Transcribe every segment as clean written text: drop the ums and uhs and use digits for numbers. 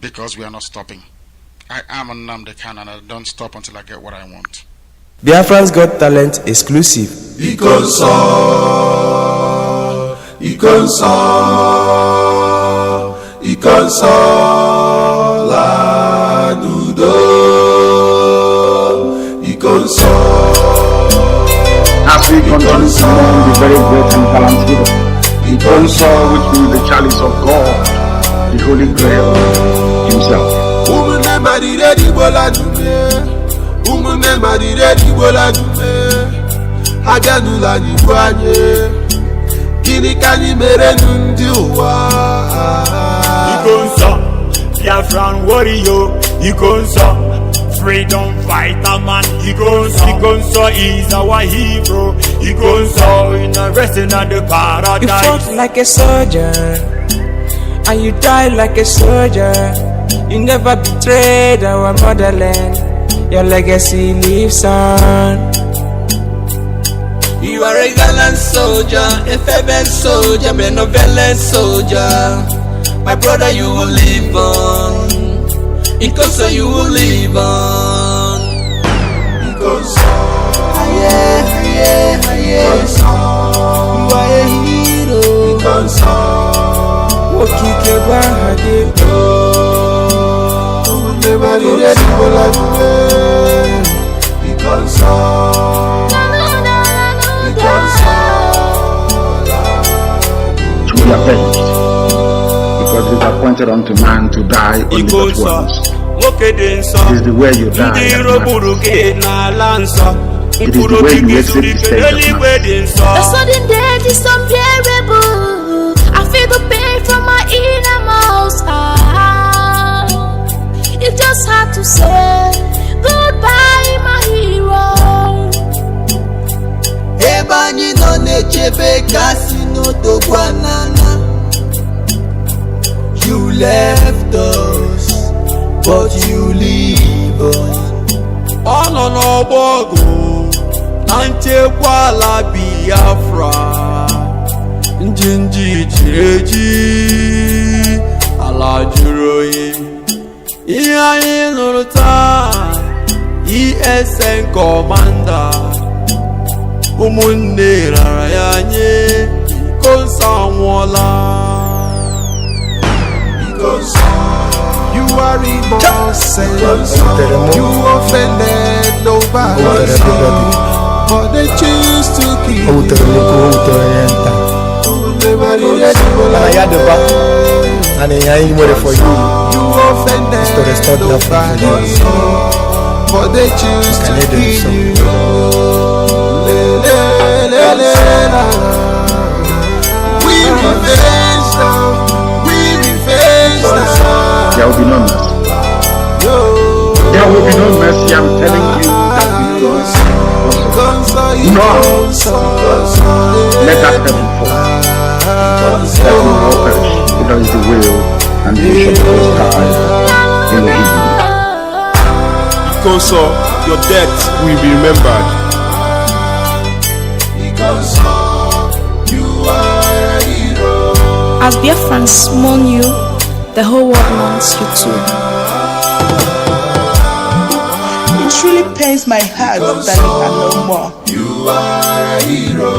because we are not stopping. I am NNAMDI and I don't stop until I get what I want. Biafran's Got Talent exclusive. Ikonso la nudo. Ikonso. As we continue to mourn the very great and talented Ikonso, which means the chalice of God, the Holy Grail himself. Aganula ni kwanye kini kanyi mere nundi uwa. Ikonso, Biafran warrior. Ikonso, freedom fighter man. Ikonso is our hero. Ikonso in a resting at the paradise. You fought like a soldier, and you died like a soldier. You never betrayed our motherland. Your legacy lives on. You are a gallant soldier, a fervent soldier, benevolent soldier. My brother, you will live on. Ikonso, you will live on. Ikonso, Ikonso, you are a hero. Ikonso, Okike Bahade. Ikonso. To be avenged, because it is appointed unto man to die only but once. It is the way you die. It is the way you exit the stage of man. The sudden death is unbearable. I feel the pain from my innermost heart. You just have to say goodbye, my hero. Ebani no nechebe kasino to guanana. You left us, but you live on. Ono no bogo, ante kwala Biafra. Njinji jireji, ala juroye. Iya inuruta, ESN commander. Umunne rarayanye, Ikonso wala. Ikonso, you are innocent. You offended nobody, but they choose to kill you. And I ain't waiting for you. You offended nobody, but they choose to kill you. We revenge now. There will be no mercy. There will be no mercy. I'm telling you that let that heaven fall. Let no more perish. Because it's the will and the vision of the sky in the evening. Ikonso, your death will be remembered. Ikonso, you are a hero. As Biafrans mourn you, the whole world mourns you too. It truly pains my heart that you are no more. You are a hero.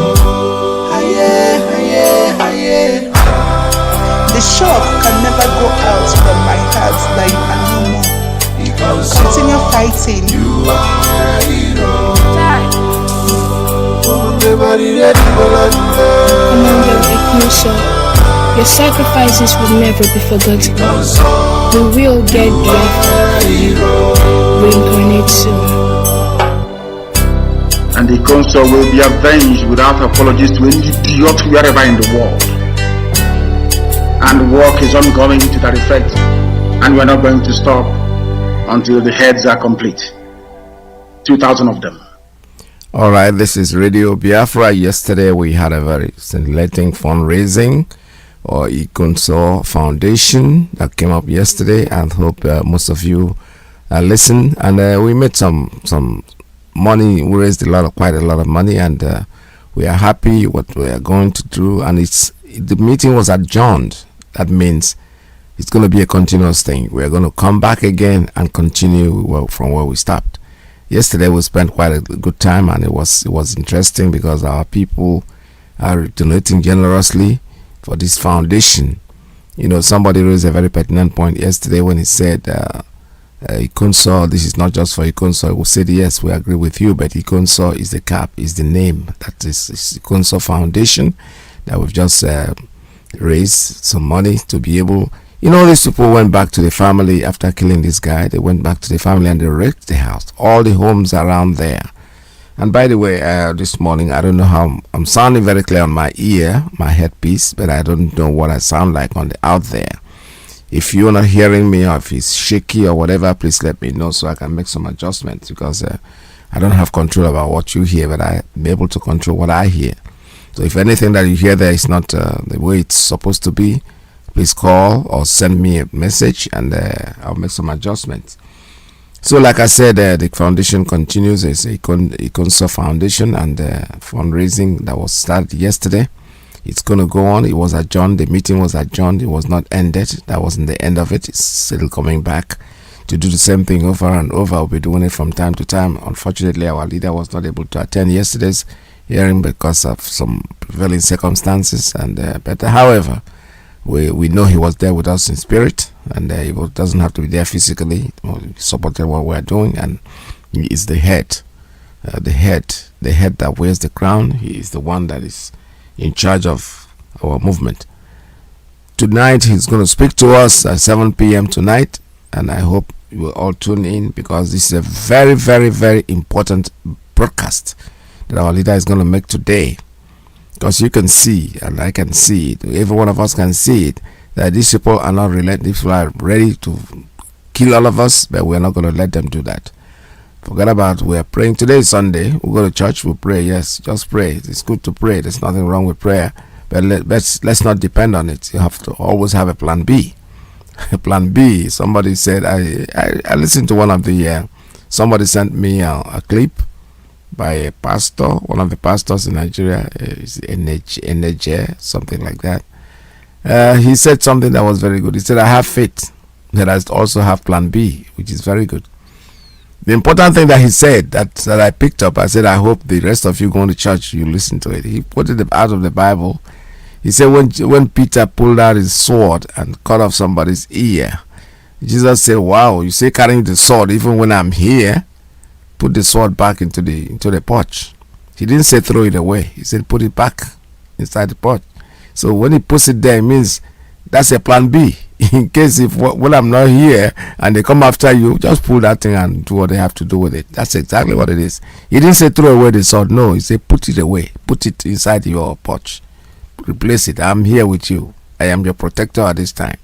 The shock can never go out from my heart that you are no more. Continue fighting. You are a hero. Ikonso, your sacrifices will never be forgotten. We will get Biafra reincarnate soon. And Ikonso will be avenged without apologies to any idiot wherever in the world. And work is ongoing to that effect, and we're not going to stop until the heads are complete. 2,000 of them. All right, this is Radio Biafra. Yesterday we had a very scintillating fundraising or Ikonso Foundation that came up yesterday, and hope most of you listened. And we made some money. We raised quite a lot of money, and we are happy what we are going to do. And the meeting was adjourned. That means It's going to be a continuous thing. We're going to come back again and continue from where we stopped. Yesterday we spent quite a good time, and it was interesting because our people are donating generously for this foundation. You know, somebody raised a very pertinent point yesterday when he said Ikonso, this is not just for Ikonso. We said yes, we agree with you, but Ikonso is the cap, is the name. That is Ikonso Foundation that we've just raised some money to be able. You know, these people went back to the family after killing this guy. They went back to the family and they wrecked the house, all the homes around there. And by the way, this morning, I don't know how I'm sounding very clear on my ear, my headpiece, but I don't know what I sound like on the out there. If you're not hearing me, or if it's shaky or whatever, please let me know so I can make some adjustments, because I don't have control about what you hear, but I'm able to control what I hear. So if anything that you hear there is not the way it's supposed to be, please call or send me a message, and I'll make some adjustments. So like I said, the foundation continues. It's a Ikonso Foundation, and fundraising that was started yesterday, it's going to go on. It was adjourned. The meeting was adjourned. It was not ended. That wasn't the end of it. It's still coming back to do the same thing over and over. We'll be doing it from time to time. Unfortunately, our leader was not able to attend yesterday's hearing because of some prevailing circumstances. But however, we know he was there with us in spirit, and he doesn't have to be there physically. He supported what we're doing, and he is the head, the head that wears the crown. He is the one that is in charge of our movement. Tonight he's going to speak to us at 7 p.m. tonight, and I hope you will all tune in, because this is a very, very, very important broadcast that our leader is going to make today. Because you can see, and I can see it, every one of us can see it, that these people are not relentless. These people are ready to kill all of us, but we're not going to let them do that. Forget about, we're praying. Today is Sunday. We go to church, we pray. Yes, just pray. It's good to pray. There's nothing wrong with prayer. But let's not depend on it. You have to always have a plan B. A plan B. Somebody said, I listened to one of the, somebody sent me a clip by a pastor, one of the pastors in Nigeria, is NNAMDI'S, something like that. He said something that was very good. He said, I have faith, that I also have plan B, which is very good. The important thing that he said that I picked up, I said, I hope the rest of you going to church, you listen to it. He put it out of the Bible. He said when Peter pulled out his sword and cut off somebody's ear, Jesus said, wow, you say carrying the sword even when I'm here? Put the sword back into the pouch. He didn't say throw it away. He said put it back inside the pouch. So when he puts it there, it means that's a plan B. In case when I'm not here and they come after you, just pull that thing and do what they have to do with it. That's exactly what it is. He didn't say throw away the sword. No, he said put it away. Put it inside your pouch. Replace it. I'm here with you. I am your protector at this time.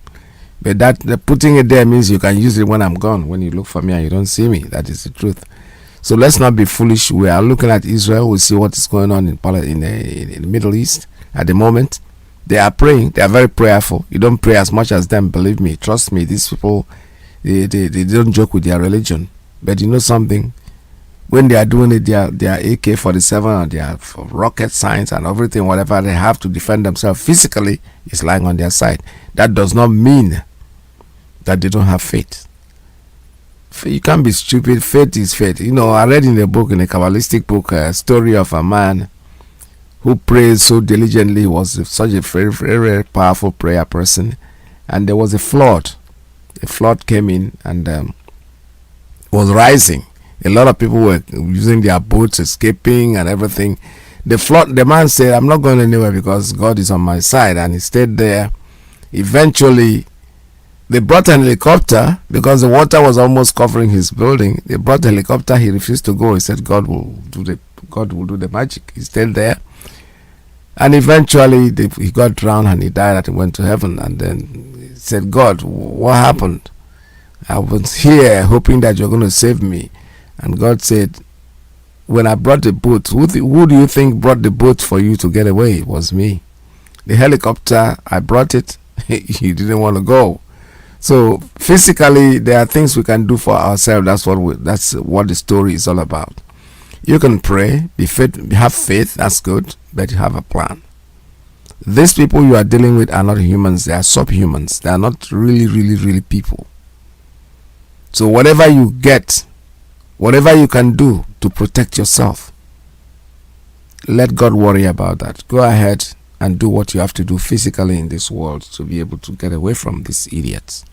But the putting it there means you can use it when I'm gone. When you look for me and you don't see me. That is the truth. So let's not be foolish. We are looking at Israel. We see what is going on in the Middle East at the moment. They are praying. They are very prayerful. You don't pray as much as them. Believe me. Trust me. These people, they don't joke with their religion. But you know something? When they are doing it, their AK-47 and their rocket science and everything, whatever they have to defend themselves physically, is lying on their side. That does not mean that they don't have faith. You can't be stupid. Faith is faith. You know, I read in a book, in a Kabbalistic book, a story of a man who prays so diligently. He was such a very, very, very powerful prayer person. And there was a flood. A flood came in and was rising. A lot of people were using their boats, escaping and everything. The man said, I'm not going anywhere because God is on my side. And he stayed there. Eventually, they brought an helicopter because the water was almost covering his building. They brought a helicopter. He refused to go. He said, God will do the magic. He stayed there. And eventually, he got drowned and he died and he went to heaven. And then he said, God, what happened? I was here hoping that you're going to save me. And God said, when I brought the boat, who do you think brought the boat for you to get away? It was me. The helicopter, I brought it. He didn't want to go. So physically, there are things we can do for ourselves. That's what the story is all about. You can pray, have faith, that's good, but you have a plan. These people you are dealing with are not humans, they are subhumans. They are not really people. So whatever you get, whatever you can do to protect yourself, let God worry about that. Go ahead and do what you have to do physically in this world to be able to get away from these idiots.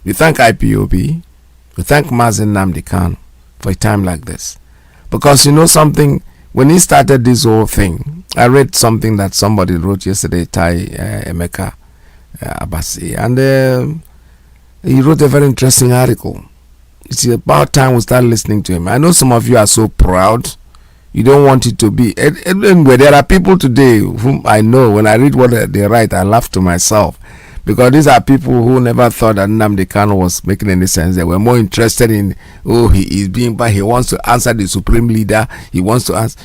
We thank IPOB, we thank Mazi Nwachineke for a time like this. Because you know something, when he started this whole thing, I read something that somebody wrote yesterday, Emeka Abasi, and he wrote a very interesting article. It's about time we start listening to him. I know some of you are so proud. You don't want it to be. Anyway, there are people today whom I know, when I read what they write, I laugh to myself. Because these are people who never thought that Nnamdi Kanu was making any sense. They were more interested in, he is being bad. He wants to answer the supreme leader. He wants to answer.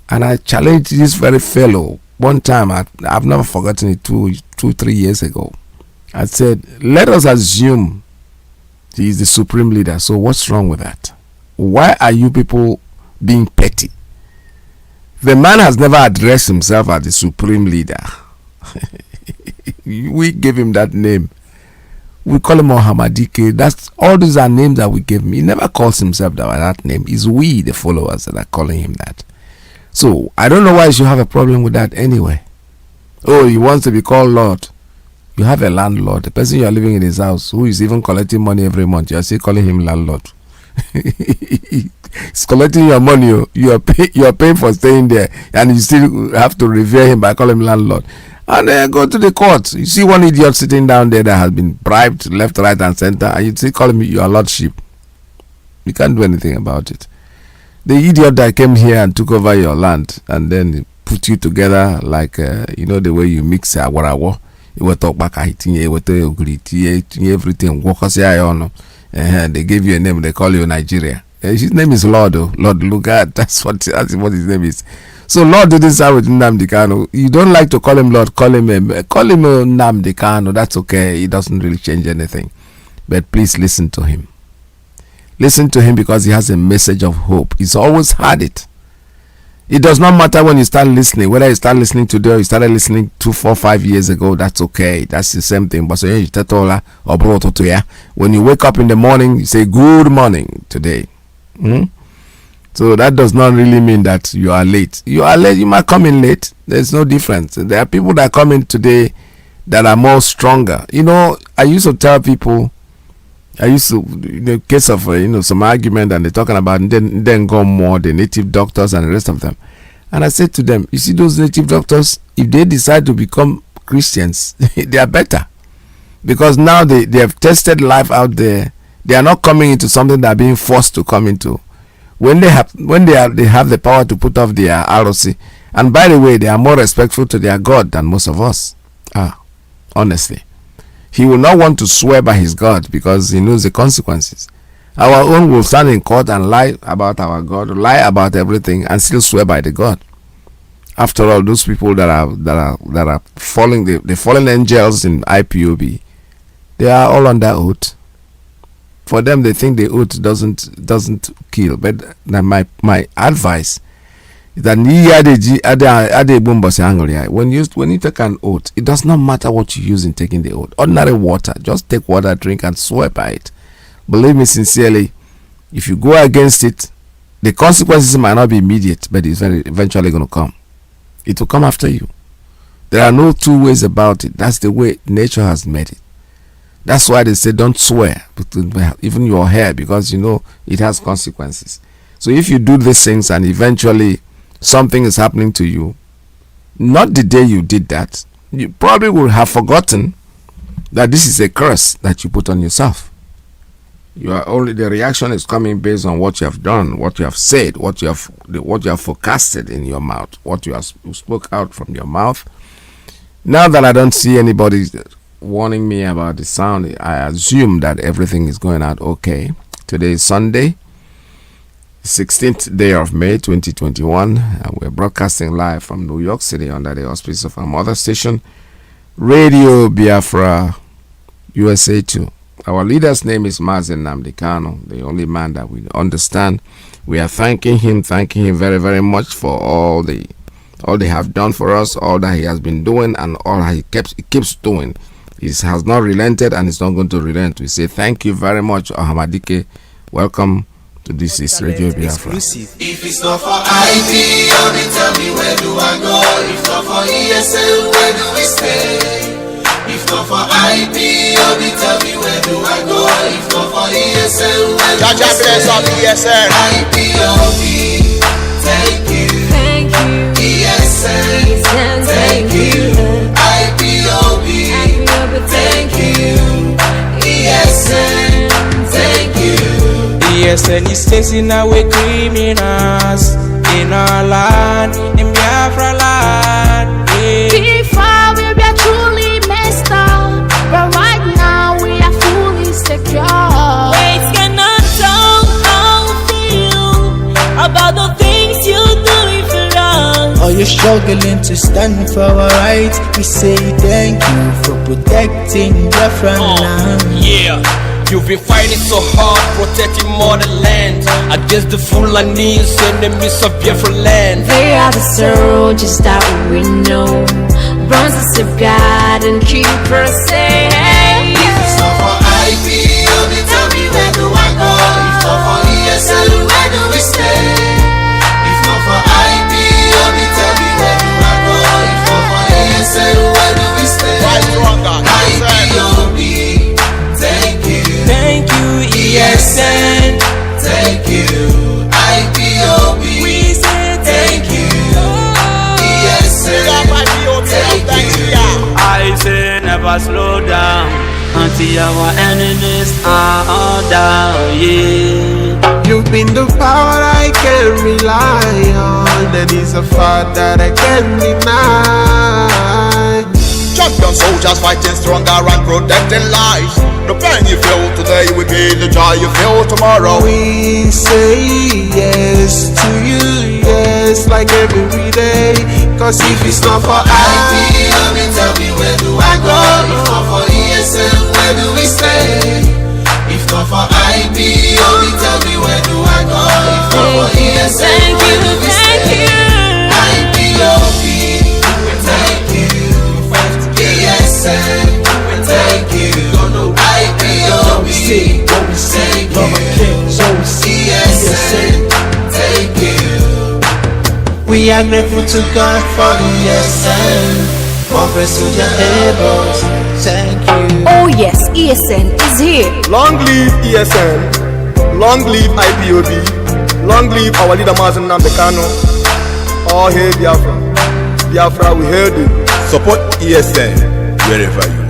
And I challenged this very fellow. One time, I've never forgotten it, 3 years ago. I said, let us assume he is the supreme leader. So what's wrong with that? Why are you people being petty? The man has never addressed himself as the supreme leader. We gave him that name. We call him Mohammadike. That's all. These are names that we gave him. He never calls himself that name. It's we, the followers, that are calling him that. So I don't know why you should have a problem with that anyway. Oh, he wants to be called Lord. You have a landlord, the person you are living in his house, who is even collecting money every month. You are still calling him landlord. He's collecting your money. You are paying for staying there, and you still have to revere him by calling him landlord. And go to the court. You see one idiot sitting down there that has been bribed left, right, and center, and you still call him your lordship. You can't do anything about it. The idiot that came here and took over your land and then put you together like the way you mix awarawo. You will talk back. Everything. They gave you a name. They call you Nigeria. His name is Lord. Lord Lugard. That's what his name is. So Lord didn't start with Nnamdi Kanu. You don't like to call him Lord. Call him Nnamdi Kanu. That's okay. It doesn't really change anything. But please listen to him. Listen to him because he has a message of hope. He's always had it. It does not matter when you start listening, whether you start listening today or you started listening 2, 4, 5 years ago. That's okay. That's the same thing. But when you wake up in the morning, you say good morning today. So that does not really mean that you are late. You are late. You might come in late. There's no difference. There are people that come in today that are more stronger. I used to tell people, in the case of some argument, and they're talking about then go more the native doctors and the rest of them, and I said to them, you see those native doctors, if they decide to become Christians, they are better, because now they have tested life out there. They are not coming into something they are being forced to come into. When they have the power to put off their ROC, and by the way, they are more respectful to their God than most of us. Honestly. He will not want to swear by his God because he knows the consequences. Our own will stand in court and lie about our God, lie about everything, and still swear by the God. After all, those people that are falling, the fallen angels in IPOB, they are all on that oath. For them, they think the oath doesn't kill. But my advice is that when you take an oath, it does not matter what you use in taking the oath. Ordinary water, just take water, drink, and swear by it. Believe me sincerely, if you go against it, the consequences might not be immediate, but it's eventually going to come. It will come after you. There are no two ways about it. That's the way nature has made it. That's why they say don't swear, even your hair, because it has consequences. So if you do these things and eventually something is happening to you, not the day you did that, you probably will have forgotten that this is a curse that you put on yourself. The reaction is coming based on what you have done, what you have said, what you have forecasted in your mouth, what you spoke out from your mouth. Now that I don't see anybody warning me about the sound, I assume that everything is going out okay. Today is Sunday, 16th day of May 2021, and we're broadcasting live from New York City under the auspices of our mother station, Radio Biafra USA 2. Our leader's name is Mazi Nwachineke, the only man that we understand. We are thanking him very, very much for all the all they have done for us, all that he has been doing, and all he keeps doing. He has not relented, and he's not going to relent. We say thank you very much, Ohamadike. Welcome to This is Radio Biafra. If it's not for Ipob, tell me where do I go? If not for ESL, where do we stay? If not for Ipob, tell me where do I go? If not for ESL, where do we stay? Ipob, thank you. Thank you. ESL, thank you. Ipob, thank you. ESL, thank you. ESN is chasing away criminals in our land, in Biafra land. Before we were truly messed up, but right now we are fully secure. Words cannot tell how I feel about the things you do for us. Are you struggling to stand for our rights? We say thank you for protecting Biafra land. Yeah. You've been fighting so hard, protecting motherland against the Fulanese enemies of Biafra land. They are the soldiers that we know, bronze to safeguard and keep us safe. If it's not for Ipob, tell me where do I go? If not for ESL, where do we stay? If not for Ipob, tell me where do I go? If not for ESL, where do we stay? Ipob, thank you. Thank you, ESN. Thank you. Ipob, We say thank you. ESL, thank you. I say never slow down until our enemies are all down. Yeah. You've been the power I can rely on. That is a fact that I can't deny. Champion soldiers fighting stronger and protecting lives. The pain you feel today will be the joy you feel tomorrow. We say yes to you, yes, like every day. Cause if it's not for Ipob, tell me where do I go? If not for ESL, where do we stay? If not for Ipob, tell me where do I go? If not for ESL, where do we stay? Ipob, thank you. ESL, thank you. Ipob, thank you. ESL, thank you. We are grateful to God for ESN, for Soldier Rebels. Thank you. Oh yes, ESN is here. Long live ESN, long live IPOB, long live our leader Mazi Nwachineke. All hail Biafra. Biafra, we hail you. Support ESN wherever you are.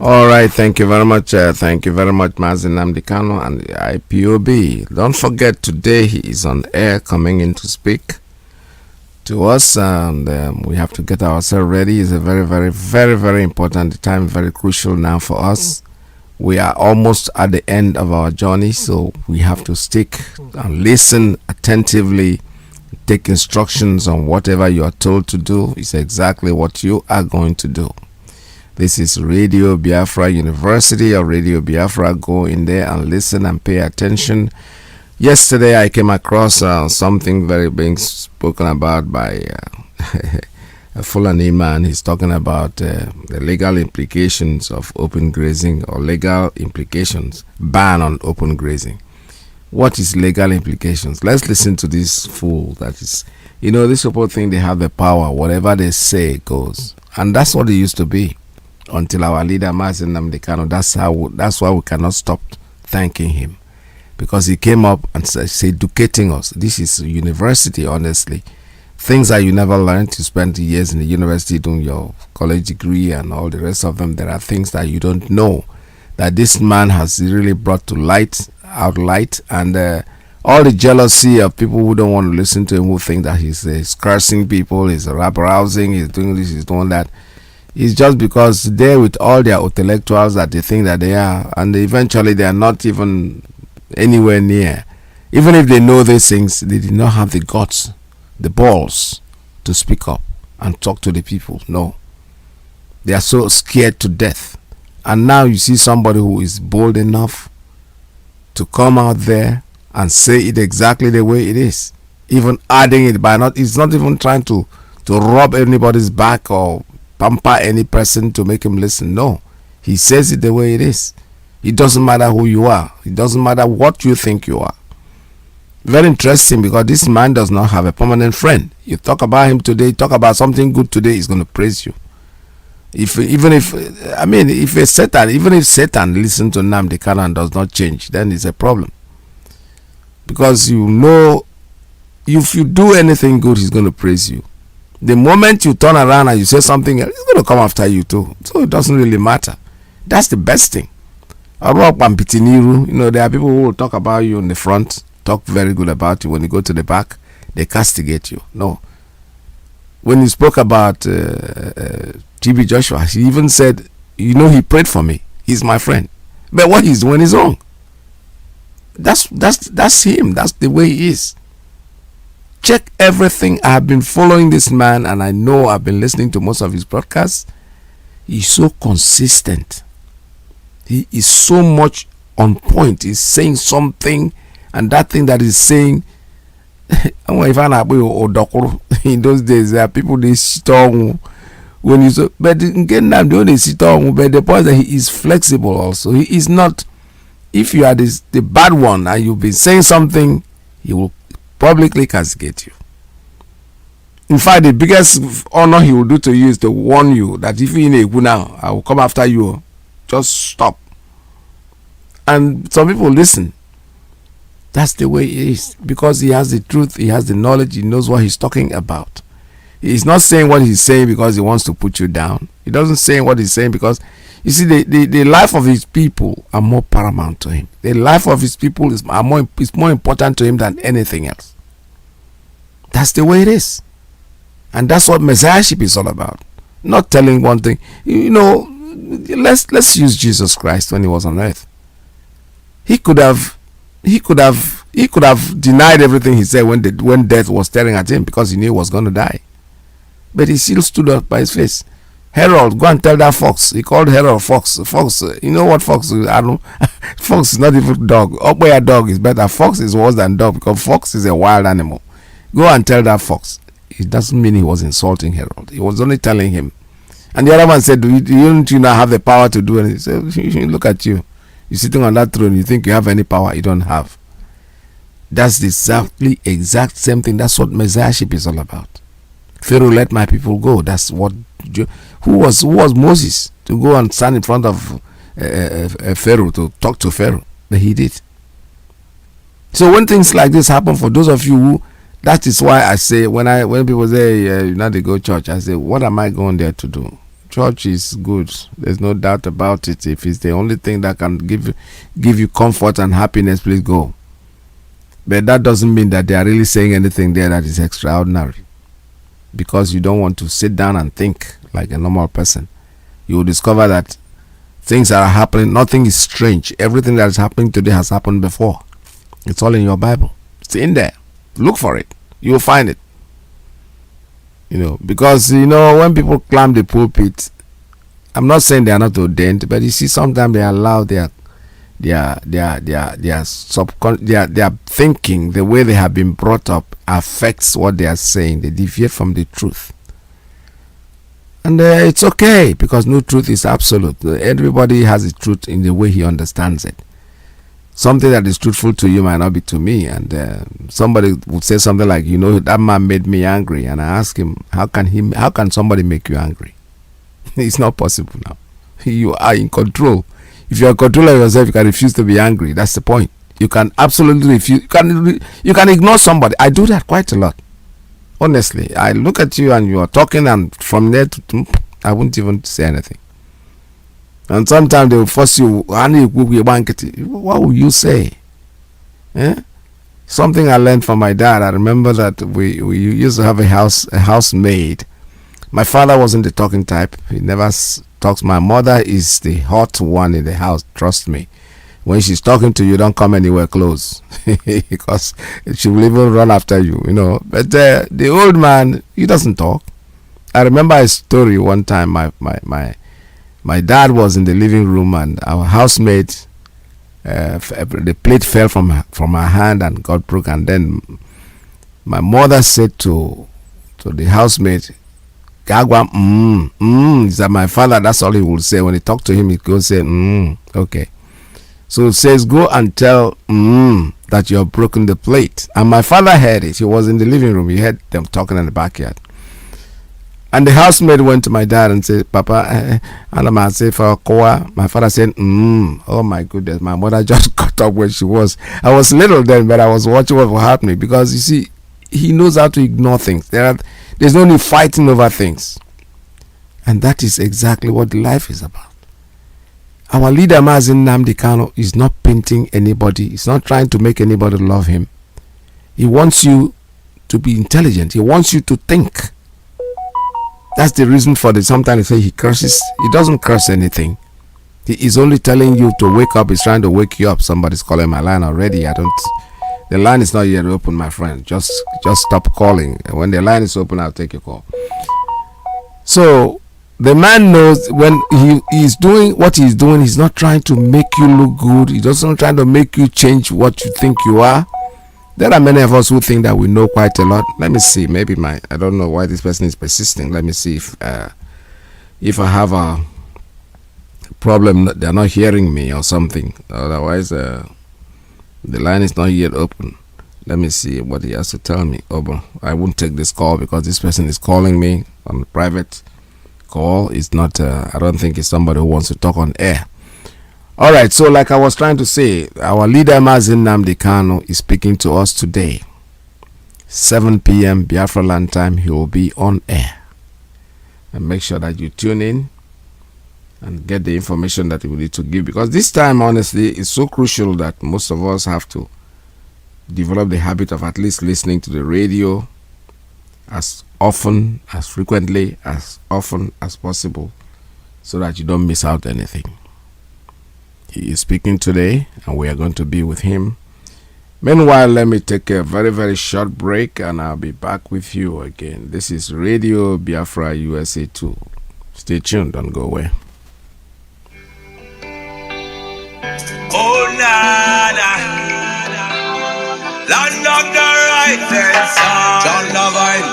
All right, thank you very much. Thank you very much, Mazi Nwachineke and the IPOB. Don't forget, today he is on air coming in to speak to us, and we have to get ourselves ready. It's a very, very, very, very important time, very crucial now for us. We are almost at the end of our journey, so we have to stick and listen attentively, take instructions on whatever you are told to do. It's exactly what you are going to do. This is Radio Biafra University or Radio Biafra. Go in there and listen and pay attention. Yesterday I came across something very being spoken about by a Fulani man. He's talking about the legal implications of open grazing, or legal implications, ban on open grazing. What is legal implications? Let's listen to this fool that is, this whole thing, they have the power. Whatever they say goes. And that's what it used to be until our leader Mazi Nwachineke. That's why we cannot stop thanking him, because he came up and said educating us. This is university, honestly. Things that you never learned. You spent years in the university doing your college degree and all the rest of them. There are things that you don't know that this man has really brought to light, and all the jealousy of people who don't want to listen to him, who think that he's cursing people, he's rap-rousing, he's doing this, he's doing that. It's just because they're with all their intellectuals that they think that they are, and eventually they are not even anywhere near. Even if they know these things, they did not have the guts, the balls to speak up and talk to the people. No. They are so scared to death. And now you see somebody who is bold enough to come out there and say it exactly the way it is, even adding it by not. It's not even trying to rub anybody's back or pamper any person to make him listen. No, he says it the way it is. It doesn't matter who you are. It doesn't matter what you think you are. Very interesting, because this man does not have a permanent friend. You talk about him today, talk about something good today, he's going to praise you. If Satan listens to Nnamdi Kanu and does not change, then it's a problem. Because you know, if you do anything good, he's going to praise you. The moment you turn around and you say something else, he's going to come after you too. So it doesn't really matter. That's the best thing. You know, there are people who will talk about you in the front, talk very good about you. When you go to the back, they castigate you. No. When he spoke about TB Joshua, he even said, you know, he prayed for me. He's my friend. But what he's doing is wrong. That's him. That's the way he is. Check everything. I have been following this man, and I know I've been listening to most of his broadcasts. He's so consistent. He is so much on point. He's saying something, and that thing that he's saying, in those days, there are people they strong when you so, but again, they sit on. But the point that he is flexible also. He is not. If you are the bad one and you've been saying something, he will publicly castigate you. In fact, the biggest honor he will do to you is to warn you that if you're in a good now, I will come after you. Just stop. And some people listen. That's the way he is, because he has the truth, he has the knowledge, he knows what he's talking about. He's not saying what he's saying because he wants to put you down. He doesn't say what he's saying because, you see, the life of his people are more paramount to him. The life of his people is more important to him than anything else. That's the way it is. And that's what Messiahship is all about. Not telling one thing. You know, let's use Jesus Christ when he was on earth. He could have denied everything he said when death was staring at him, because he knew he was going to die. But he still stood up by his face. Herod, go and tell that fox. He called Herod fox. Fox, you know what fox is? I don't. Fox is not even dog. Up dog is better. Fox is worse than dog, because fox is a wild animal. Go and tell that fox. It doesn't mean he was insulting Herod. He was only telling him. And the other man said, don't you now have the power to do anything? He said, look at you. You're sitting on that throne. You think you have any power? You don't have. That's the exact same thing. That's what Messiahship is all about. Pharaoh, let my people go. That's what. Who was Moses to go and stand in front of Pharaoh to talk to Pharaoh? But he did. So when things like this happen, for those of you who, that is why I say, when people say you know they go church, I say, what am I going there to do? Church is good. There's no doubt about it. If it's the only thing that can give you comfort and happiness, please go. But that doesn't mean that they are really saying anything there that is extraordinary. Because you don't want to sit down and think like a normal person. You will discover that things that are happening, nothing is strange. Everything that is happening today has happened before. It's all in your Bible. It's in there. Look for it. You will find it. You know, because, you know, when people climb the pulpit, I'm not saying they are not ordained, but you see, sometimes they allow their thinking, the way they have been brought up, affects what they are saying. They deviate from the truth. And it's okay, because no truth is absolute. Everybody has the truth in the way he understands it. Something that is truthful to you might not be to me. And somebody would say something like, you know, that man made me angry. And I ask him, how can somebody make you angry? It's not possible now. You are in control. If you are in control of yourself, you can refuse to be angry. That's the point. You can absolutely refuse. You can ignore somebody. I do that quite a lot. Honestly, I look at you and you are talking, and from there to I won't even say anything. And sometimes they will force you. What will you say? Something I learned from my dad. I remember that we used to have a housemaid. My father wasn't the talking type. He never talks. My mother is the hot one in the house. Trust me. When she's talking to you, don't come anywhere close, because she will even run after you, you know. But the old man, he doesn't talk. I remember a story one time. My dad was in the living room, and our housemaid the plate fell from her hand and got broken. And then my mother said to the housemaid, Gagwa, is that my father? That's all he will say. When he talk to him, he goes say, okay. So it says, go and tell that you have broken the plate. And my father heard it. He was in the living room. He heard them talking in the backyard. And the housemaid went to my dad and said, Papa, my father said, oh my goodness. My mother just got up where she was. I was little then, but I was watching what was happening, because you see, he knows how to ignore things. There's no need fighting over things. And that is exactly what life is about. Our leader, Mazi Nwachineke, is not painting anybody. He's not trying to make anybody love him. He wants you to be intelligent. He wants you to think. That's the reason for sometimes they say he curses. He doesn't curse anything. He is only telling you to wake up. He's trying to wake you up. Somebody's calling my line already. The line is not yet open, my friend. Just stop calling. When the line is open, I'll take your call. So the man knows when he's doing what he's doing, he's not trying to make you look good. He doesn't try to make you change what you think you are. There are many of us who think that we know quite a lot. Let me see. Maybe I don't know why this person is persisting. Let me see if I have a problem, they're not hearing me or something. Otherwise, the line is not yet open. Let me see what he has to tell me. Oh, I won't take this call because this person is calling me on private call. It's not. I don't think it's somebody who wants to talk on air. All right, so like I was trying to say, our leader Mazi Nwachineke is speaking to us today. 7 p.m. Biafra land time, he will be on air. And make sure that you tune in and get the information that we need to give. Because this time, honestly, it's so crucial that most of us have to develop the habit of at least listening to the radio as often, as frequently, as often as possible, so that you don't miss out anything. He is speaking today, and we are going to be with him. Meanwhile, let me take a very, very short break, and I'll be back with you again. This is Radio Biafra USA 2. Stay tuned, don't go away. Oh, nana, land of the rising sun. John Lavine,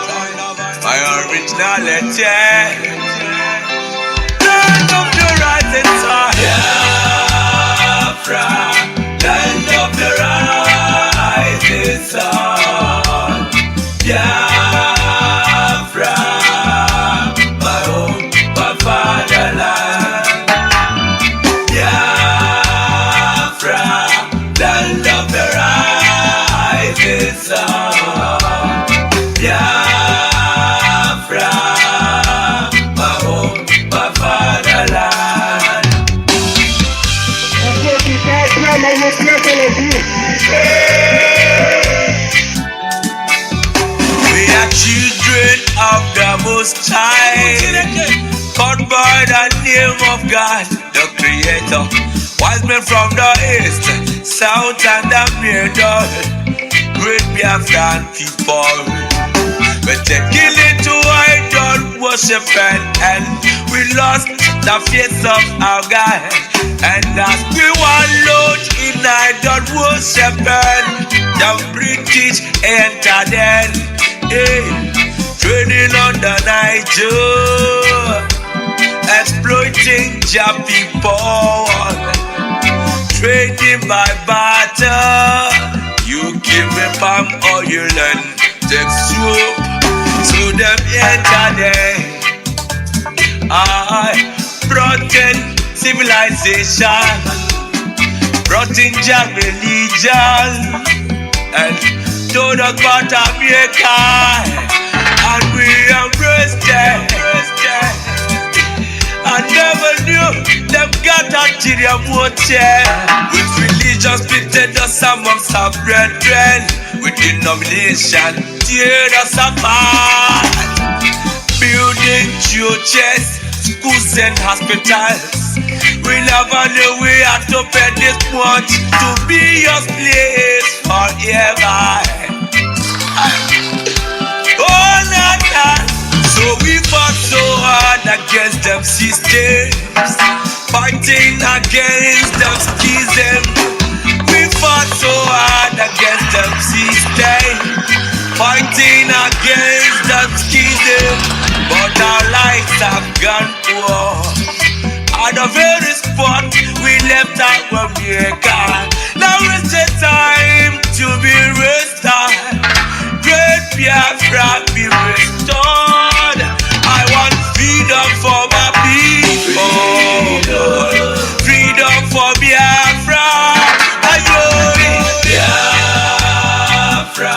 my originality. Land of the rising sun. Biafra, land of the rising sun. Biafra, my home, my fatherland. Biafra, land of the rising sun. Biafra, my home, my fatherland. We are children of the Most High, called by the name of God, the Creator. Wise men from the east, south, and the middle, great Biafran people. We're taking it to idol worship, and we lost the face of our God. And as we wallowed in idol worship, the British entered in, trading on the Niger, exploiting your people, trading by barter. You give me palm oil and take soup, so them entered in. I brought in civilization, brought in your religion, and told us about America, and we embraced it. I never knew them got ulterior motive. With religion splitted us amongst our brethren, with denomination tear us apart. Building churches, schools and hospitals, we never knew we had to pay this much to be your place forever. Oh, Nana, so we fought so hard against them systems, fighting against them schisms. fought so hard against them system, fighting against them schism, but our lives have gone poor. At the very spot we left our maker, now is the time to be restored. Great Biafra be restored. I want freedom for my people, freedom for Biafra. Ayo, Biafra,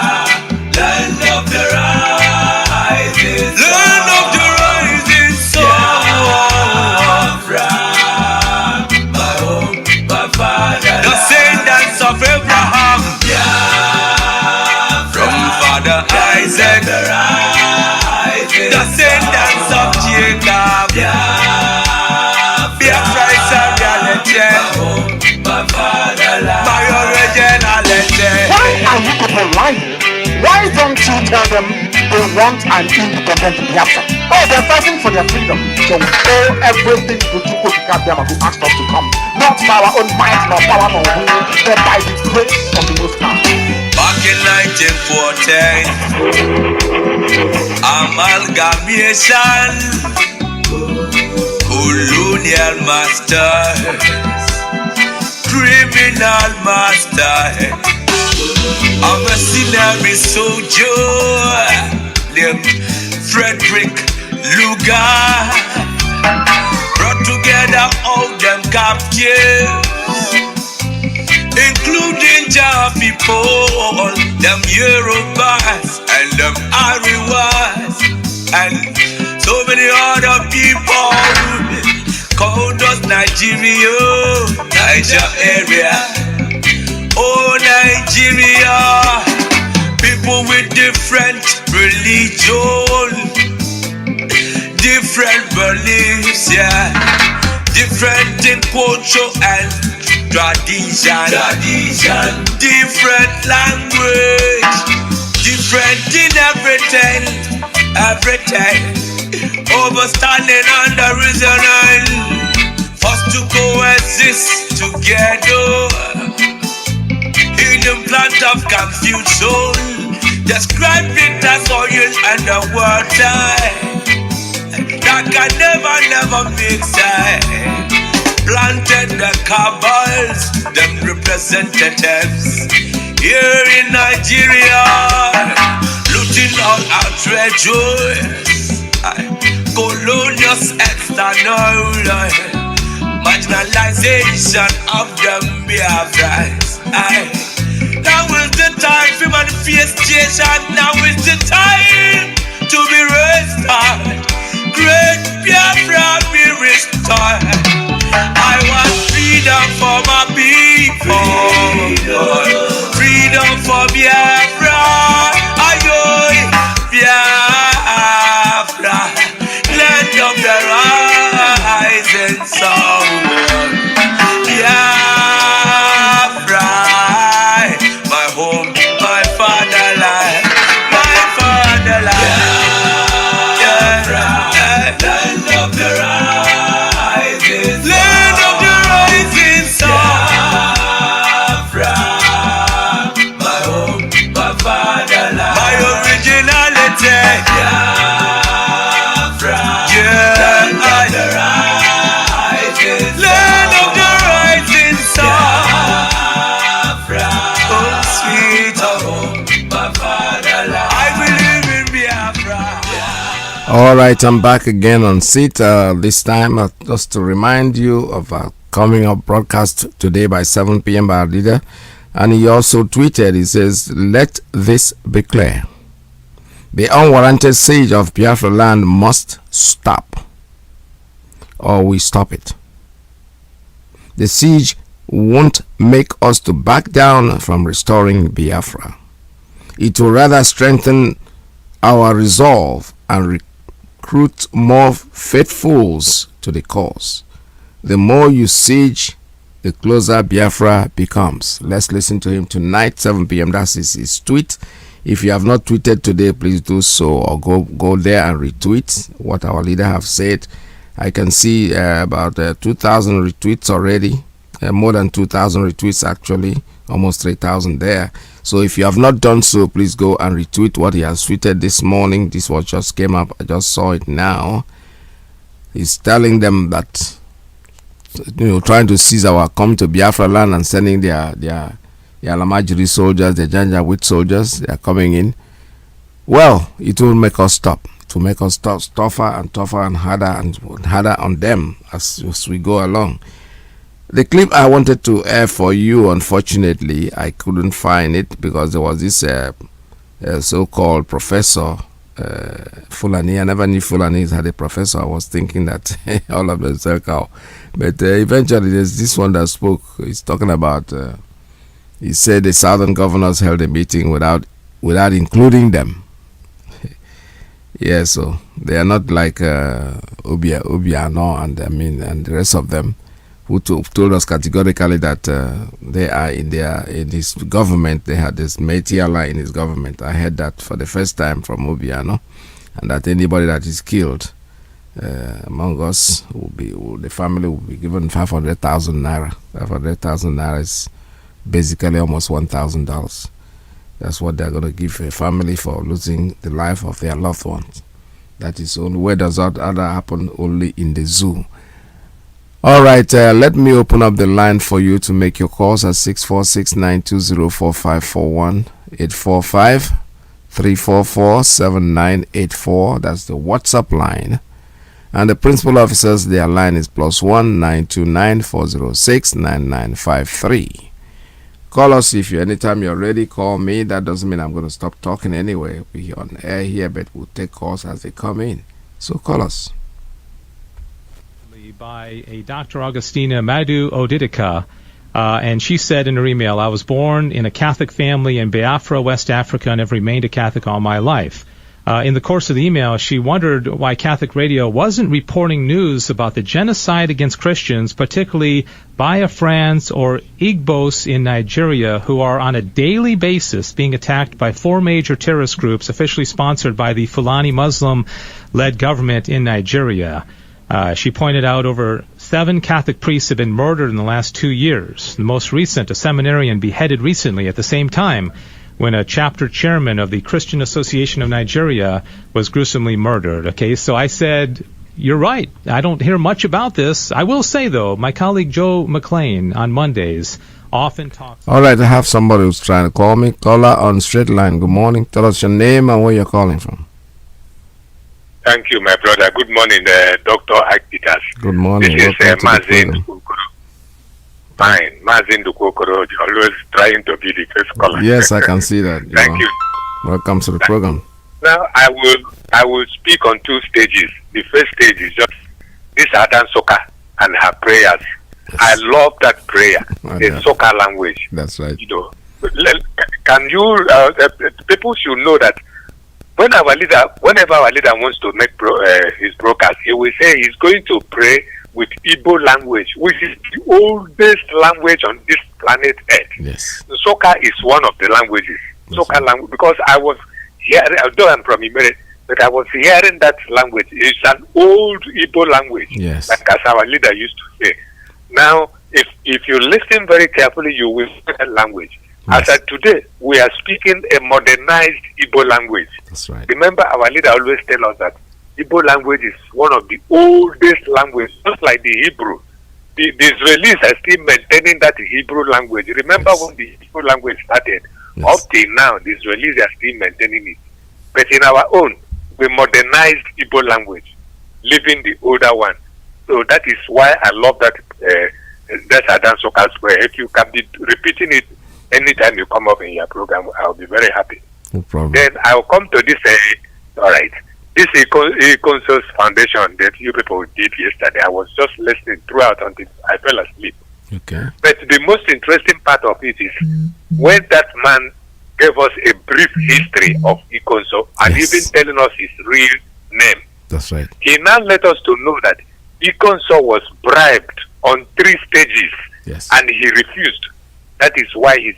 land of the rising sun, land of the rising sun. Biafra, my home, my father, the descendants of Abraham. Biafra, from Father Isaac, the descendants of Jacob. Biafra is a reality. My fatherland, my originality. Why are you people lying? Why don't you tell them they want an independent Biafra? Oh, they're fighting for their freedom. So we owe everything to Chukwuka who asked us to come. Not by our own might, nor power, nor will, but by the grace of the Most High. Back in 1914, amalgamation, colonial masters, criminal masters, a mercenary soldier named Frederick Lugar brought together all them captives, including Jah people, them Yorubas and them Ariwas, and so many other people called us Nigeria, Niger area. Oh Nigeria, people with different religion, different beliefs, yeah, different in culture and tradition, different language, different in everything, overstanding on the reason, forced to coexist together in the plant of confusion, describe it as oil and the water that can never mix. Planted the cabals, them representatives here in Nigeria, looting all our treasures, colonial external marginalization of them Biafras. Now is the time for manifestation. Now is the time to be restored. Great Biafra be restored. I want freedom for my people, freedom for Biafra. Ayo, Biafra, land of the rising sun. Biafra, my home, my fatherland, my fatherland. Biafra, land of the rising sun. All right, I'm back again on Seat. This time, just to remind you of our coming up broadcast today by 7 p.m. by our leader. And he also tweeted, he says, "Let this be clear. The unwarranted siege of Biafra land must stop, or we stop it. The siege won't make us to back down from restoring Biafra. It will rather strengthen our resolve and recruit more faithfuls to the cause. The more you siege, the closer Biafra becomes." Let's listen to him tonight, 7 p.m. That's his tweet. If you have not tweeted today, please do so, or go there and retweet what our leader have said. I can see about 2,000 retweets already, more than 2,000 retweets actually almost 3,000 there. So if you have not done so, please go and retweet what he has tweeted this morning. This was just came up. I just saw it now. He's telling them that, trying to seize our come to Biafra land and sending their Alamajiri soldiers, the Janjaweed soldiers. They are coming in. Well, it will make us stop. It will make us tougher and tougher and harder on them as we go along. The clip I wanted to air for you, unfortunately, I couldn't find it because there was this so-called professor, Fulani. I never knew Fulanis had a professor. I was thinking that all of them circle. But eventually, there's this one that spoke. He's talking about, he said the southern governors held a meeting without including them. Yeah, so they are not like Obiano and the rest of them, who told us categorically that they are in his government. They had this Métis Allah in his government. I heard that for the first time from Obiano, and that anybody that is killed among us the family will be given 500,000 naira. 500,000 naira is basically almost $1,000. That's what they're going to give a family for losing the life of their loved ones. That is only where does that other happen? Only in the zoo. All right, let me open up the line for you to make your calls at 646-920-4541, 845-344-7984. That's the WhatsApp line. And the principal officers, their line is +1 929 406 9953. Call us if you anytime you're ready. Call me. That doesn't mean I'm going to stop talking anyway. We're on air here, but we'll take calls as they come in. So call us. By a Dr. Augustina Madu Odidika, and she said in her email, I was born in a Catholic family in Biafra, West Africa, and have remained a Catholic all my life. In the course of the email, she wondered why Catholic radio wasn't reporting news about the genocide against Christians, particularly Biafrans or Igbos in Nigeria, who are on a daily basis being attacked by 4 major terrorist groups officially sponsored by the Fulani Muslim-led government in Nigeria. She pointed out over 7 Catholic priests have been murdered in the last 2 years. The most recent, a seminarian beheaded recently at the same time when a chapter chairman of the Christian Association of Nigeria was gruesomely murdered. Okay, so I said, you're right. I don't hear much about this. I will say, though, my colleague Joe McLean on Mondays often talks... All right, I have somebody who's trying to call me. Caller on straight line. Good morning. Tell us your name and where you're calling from. Thank you, my brother. Good morning, Dr. Akitas. Good morning. This is Mazi Nwachineke. Fine. Mazi Nwachineke, always trying to be the first caller. Yes, I can see that. Thank you. Welcome to the program. Now, I will speak on 2 stages. The first stage is just this Adan Soka and her prayers. Yes. I love that prayer, the Soka language. That's right. Can you, people should know that whenever our leader wants to make his broadcast, he will say he's going to pray with Igbo language, which is the oldest language on this planet Earth. Yes. Soka is one of the languages. Soka language, because I was hearing, although I'm from Imere, but I was hearing that language. It's an old Igbo language, yes, like as our leader used to say. Now, if you listen very carefully, you will hear that language. Yes. As of today, we are speaking a modernized Igbo language. That's right. Remember, our leader always tell us that Igbo language is one of the oldest languages, just like the Hebrew. The Israelis are still maintaining that Hebrew language. Remember when the Hebrew language started? Yes. Up till now, the Israelis are still maintaining it. But in our own, we modernized Igbo language, leaving the older one. So that is why I love that. That's Adan Soka's prayer. If you can be repeating it anytime you come up in your program, I'll be very happy. No problem. Then I'll come to this. All right. This Ikonso's foundation that you people did yesterday, I was just listening throughout until I fell asleep. Okay. But the most interesting part of it is when that man gave us a brief history of Ikonso and even telling us his real name. That's right. He now let us to know that Ikonso was bribed on 3 stages, yes, and he refused. That is why his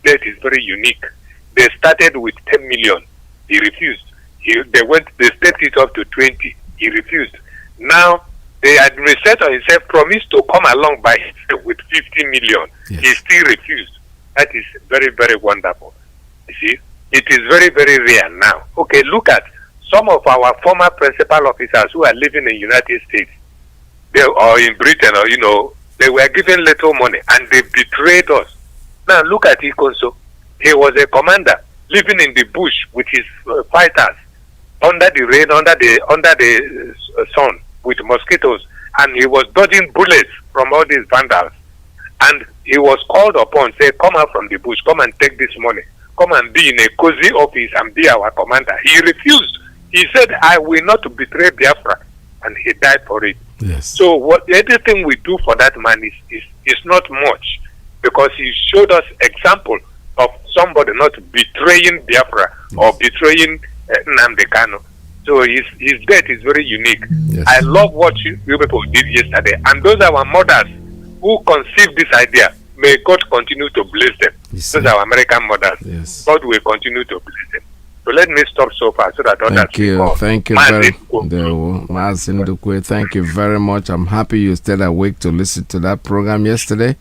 death is very unique. They started with 10 million. He refused. They stepped it up to 20. He refused. Now, the administrator himself promised to come along by himself with 50 million. Yes. He still refused. That is very, very wonderful. You see, it is very, very rare now. Okay, look at some of our former principal officers who are living in the United States, or in Britain, or they were given little money and they betrayed us. Now look at Ikonso. He was a commander living in the bush with his fighters under the rain, under the sun, with mosquitoes, and he was dodging bullets from all these vandals. And he was called upon, say, come out from the bush, come and take this money, come and be in a cozy office and be our commander. He refused. He said, I will not betray Biafra, and he died for it. Yes. So anything we do for that man is not much, because he showed us example of somebody not betraying Biafra or betraying Nnamdi Kanu. So his death is very unique. Yes. I love what you people did yesterday, and those are our mothers who conceived this idea. May God continue to bless them. Those are our American mothers. Yes. God will continue to bless them. So let me stop so far so that others Thank you. will call. Thank you Mazi Nwachineke. Thank you very much. I'm happy you stayed awake to listen to that program yesterday.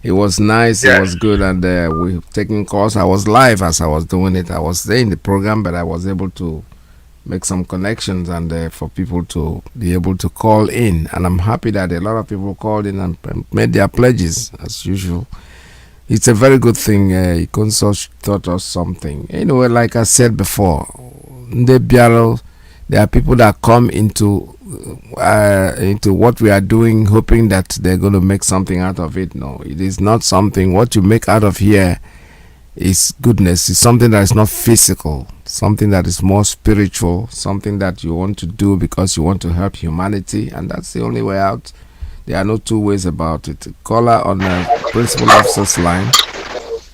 It was nice. Yes. It was good, and we taking calls. I was live as I was doing it. I was there in the program, but I was able to make some connections and for people to be able to call in. And I'm happy that a lot of people called in and made their pledges as usual. It's a very good thing. Ikonso taught us something. Anyway, like I said before, there are people that come into what we are doing, hoping that they're going to make something out of it. No, it is not something. What you make out of here is goodness. It's something that is not physical, something that is more spiritual, something that you want to do because you want to help humanity, and that's the only way out. There are no two ways about it. Caller on the principal officer's line.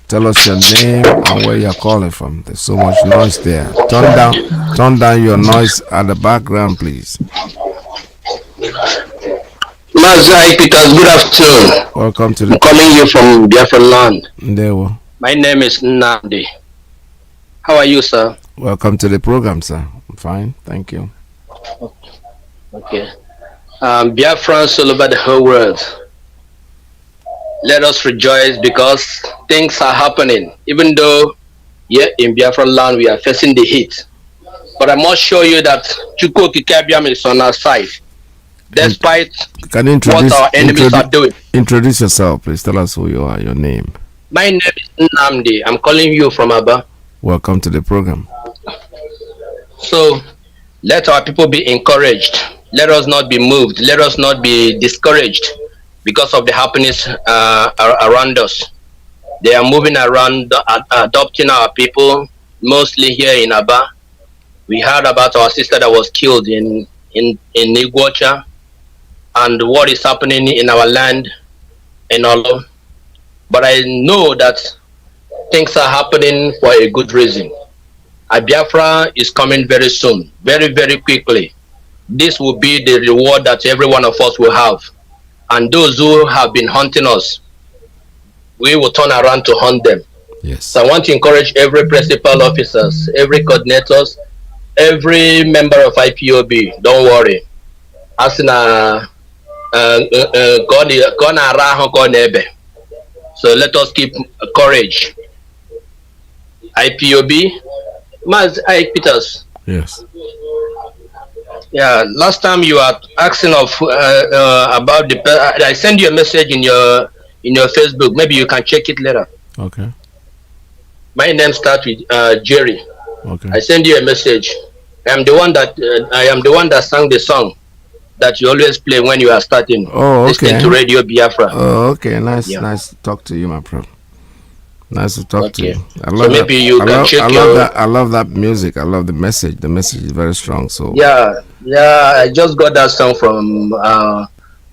Tell us your name and where you're calling from. There's so much noise there. Turn down your noise at the background, please. Mazi Peters, good afternoon. Welcome to the. I'm calling you from Biafra land. There we. My name is Nnamdi. How are you, sir? Welcome to the program, sir. I'm fine, thank you. Okay. Biafrans all over the whole world, let us rejoice because things are happening. Even though here in Biafra land we are facing the heat, but I must show you that Chukwu Kikabiam is on our side, despite what our enemies are doing. Introduce yourself, please. Tell us who you are, your name. My name is Nnamdi. I'm calling you from Aba. Welcome to the program. So let our people be encouraged. Let us not be moved. Let us not be discouraged because of the happenings around us. They are moving around, adopting our people, mostly here in Aba. We heard about our sister that was killed in Iguacha, and what is happening in our land and all. But I know that things are happening for a good reason. Biafra is coming very soon, very, very quickly. This will be the reward that every one of us will have. And those who have been hunting us, we will turn around to hunt them. Yes. So I want to encourage every principal officers, every coordinators, every member of IPOB, don't worry. So let us keep courage. IPOB, Mazi Peters. Yes. Yeah, last time you were asking of about the. I sent you a message in your Facebook. Maybe you can check it later. Okay. My name starts with Jerry. Okay. I send you a message. I am the one that sang the song that you always play when you are starting. Oh, okay. Listening to Radio Biafra. Oh, okay. Nice to talk to you, my friend. Nice to talk to you. I love so maybe that. you can check I love that music. I love the message. The message is very strong. So yeah. I just got that song from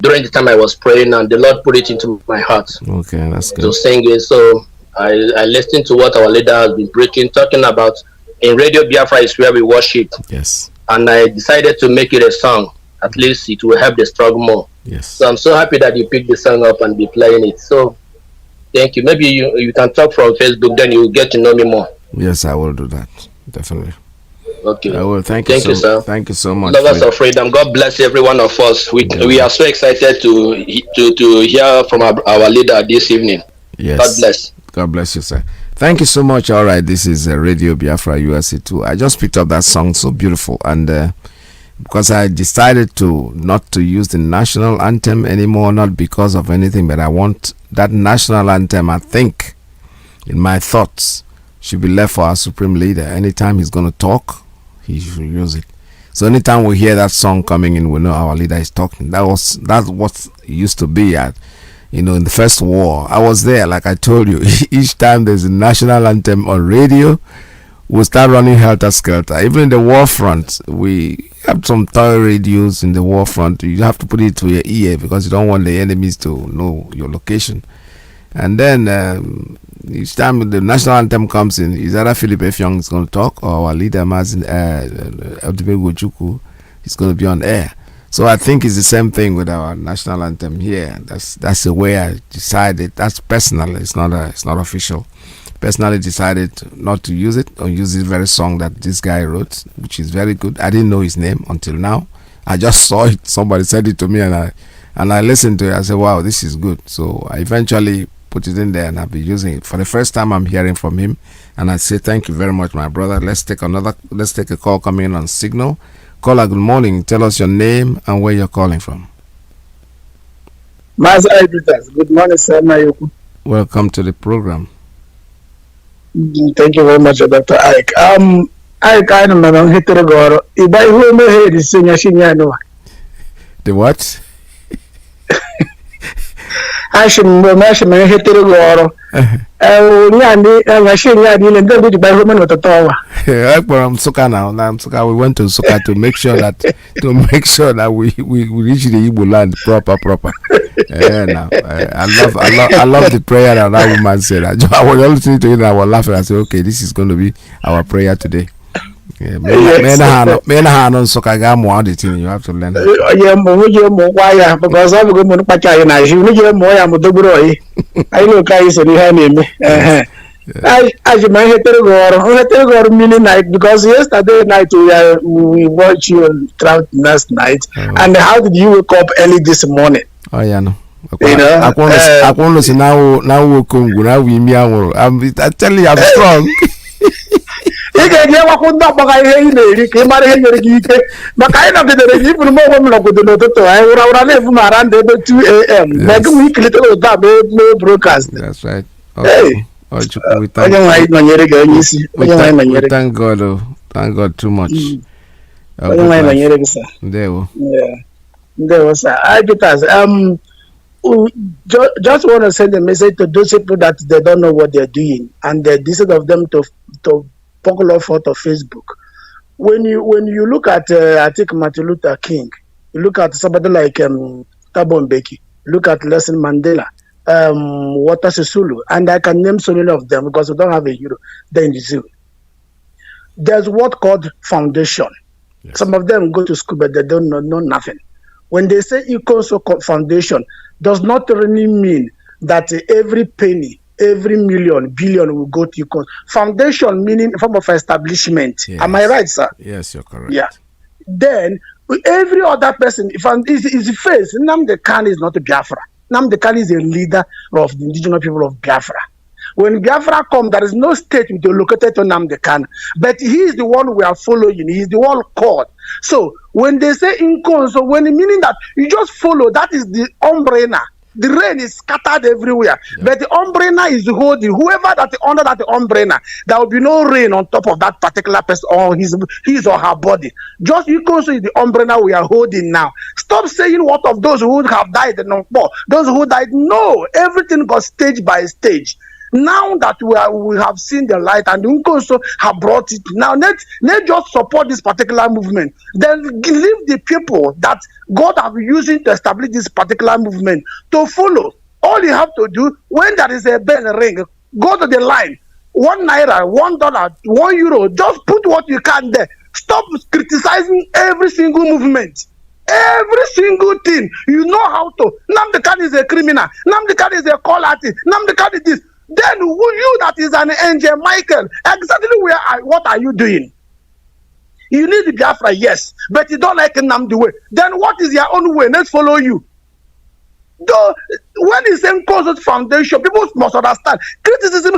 during the time I was praying, and the Lord put it into my heart. Okay, that's good. To sing it. So I listened to what our leader has been preaching, talking about in Radio Biafra is where we worship. Yes. And I decided to make it a song. At least it will help the struggle more. Yes. So I'm so happy that you picked the song up and be playing it. So thank you. Maybe you can talk from Facebook, then you will get to know me more. Yes, I will do that. Definitely. Okay. I will. Thank you, sir. Thank you so much. Lovers of freedom. God bless every one of us. We are so excited to hear from our leader this evening. Yes. God bless. God bless you, sir. Thank you so much. All right, this is Radio Biafra USA 2. I just picked up that song, so beautiful, and because I decided not to use the national anthem anymore, not because of anything, but I want that national anthem, I think, in my thoughts, should be left for our supreme leader. Anytime he's going to talk, he should use it. So anytime we hear that song coming in, we know our leader is talking. That's what it used to be at, in the first war. I was there, like I told you. Each time there's a national anthem on radio, we'll start running helter-skelter. Even in the war front, we have some toy radios in the war front. You have to put it to your ear because you don't want the enemies to know your location. And then each time the national anthem comes in, is either Philip Effiong is going to talk or our leader Mazi Nwachineke is going to be on air. So I think it's the same thing with our national anthem here. That's the way I decided. That's personal. It's not official. Personally decided not to use it, or use this very song that this guy wrote, which is very good. I didn't know his name until now. I just saw it. Somebody said it to me, and I listened to it. I said, wow, this is good. So I eventually put it in there, and I'll be using it. For the first time, I'm hearing from him, and I say thank you very much, my brother. Let's take a call coming in on Signal. Caller, good morning. Tell us your name and where you're calling from. Mazi Nwachineke, good morning, sir. Welcome to the program. Thank you very much, Dr. Ike. Ike, I don't know, the what? I should we went to Suka to make sure that we reach the Igbo land proper. I love the prayer that woman said. I was listening to it and I was laughing. I said, okay, this is going to be our prayer today. Yeah, you have to learn. Because I'm going to I meaning night, because yesterday night we watched you throughout last night. And how did you wake up early this morning? Oh yeah, no. I want to say now we come. Now we me. I tell you, I'm strong. You can get what could not buy any. You came out here, but I don't get it. Even more women of the Lotto. I would have from around 2 a.m. Like a week little no broadcast. That's right. Okay. Hey. We thank God. Thank God too much. There was just want to send a message to those people that they don't know what they're doing, and they decide of them to popular photo Facebook. When you look at I think Martin Luther King, you look at somebody like Thabo Mbeki, look at Nelson Mandela, Walter Sisulu, and I can name so many of them because we don't have a hero there in the zoo. There's what called foundation. Yes. Some of them go to school, but they don't know nothing. When they say so-called foundation, does not really mean that every penny, every million, billion will go to Econ. Foundation meaning a form of establishment. Yes. Am I right, sir? Yes, you're correct. Yeah. Then every other person, if his face, Nnamdi Kanu is not a Biafra. Nnamdi Kanu is a leader of the indigenous people of Biafra. When Biafra comes, there is no state with located to Nnamdi Kanu, but he is the one we are following. He is the one called. So when they say Incon, so when meaning that you just follow, that is the umbrella. The rain is scattered everywhere, but the umbrella is holding. Whoever that under that umbrella, there will be no rain on top of that particular person or his or her body. Just Incon is the umbrella we are holding now. Stop saying what of those who have died and those who died. No, everything got stage by stage. Now that we have seen the light and Nkoso have brought it, now let's just support this particular movement. Then leave the people that God have using to establish this particular movement to follow. All you have to do, when there is a bell ring, go to the line. $1, $1, €1. Just put what you can there. Stop criticizing every single movement. Every single thing. You know how to. Nnamdi Kanu is a criminal. Nnamdi Kanu is a call artist. Nnamdi Kanu is this. Then you that is an angel, Michael, exactly what are you doing? You need the Biafra, yes, but you don't like Nnamdi way. Then what is your own way? Let's follow you. Though when it's saying causes foundation, people must understand criticism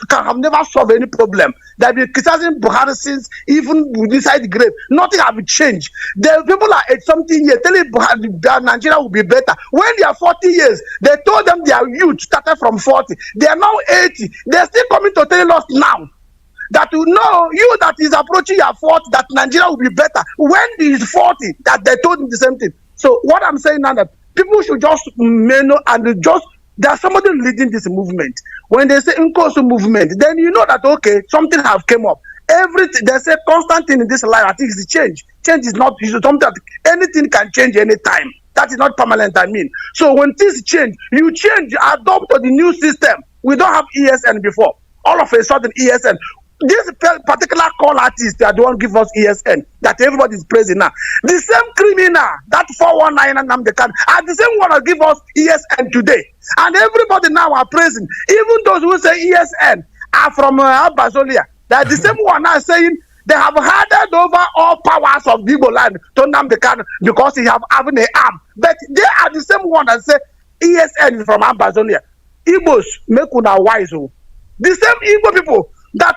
can have never solved any problem. They've been criticizing Buhari since even inside the grave. Nothing have changed. The people are at something here telling Buhari that Nigeria will be better. When they are 40 years, they told them their youth started from 40. They are now 80. They're still coming to tell us now that you know you that is approaching your 40 that Nigeria will be better. When he is 40, that they told him the same thing. So what I'm saying now that people should just know and just there's somebody leading this movement. When they say Nkosu movement, then you know that okay, something have came up. Everything they say constant thing in this life, I think is change. Change is not something that anything can change anytime. That is not permanent, I mean. So when things change, you change, adopt to the new system. We don't have ESN before. All of a sudden, ESN. This particular call artist, they don't give us ESN that everybody is praising now. The same criminal, that 419 and NNAMDI'S are the same one that give us ESN today. And everybody now are praising. Even those who say ESN are from Abazolia. They're the same one now saying they have handed over all powers of the Igbo land to NNAMDI'S because he have having an arm. But they are the same one that say ESN is from Abazolia. Igbos make una wise. The same Igbo people that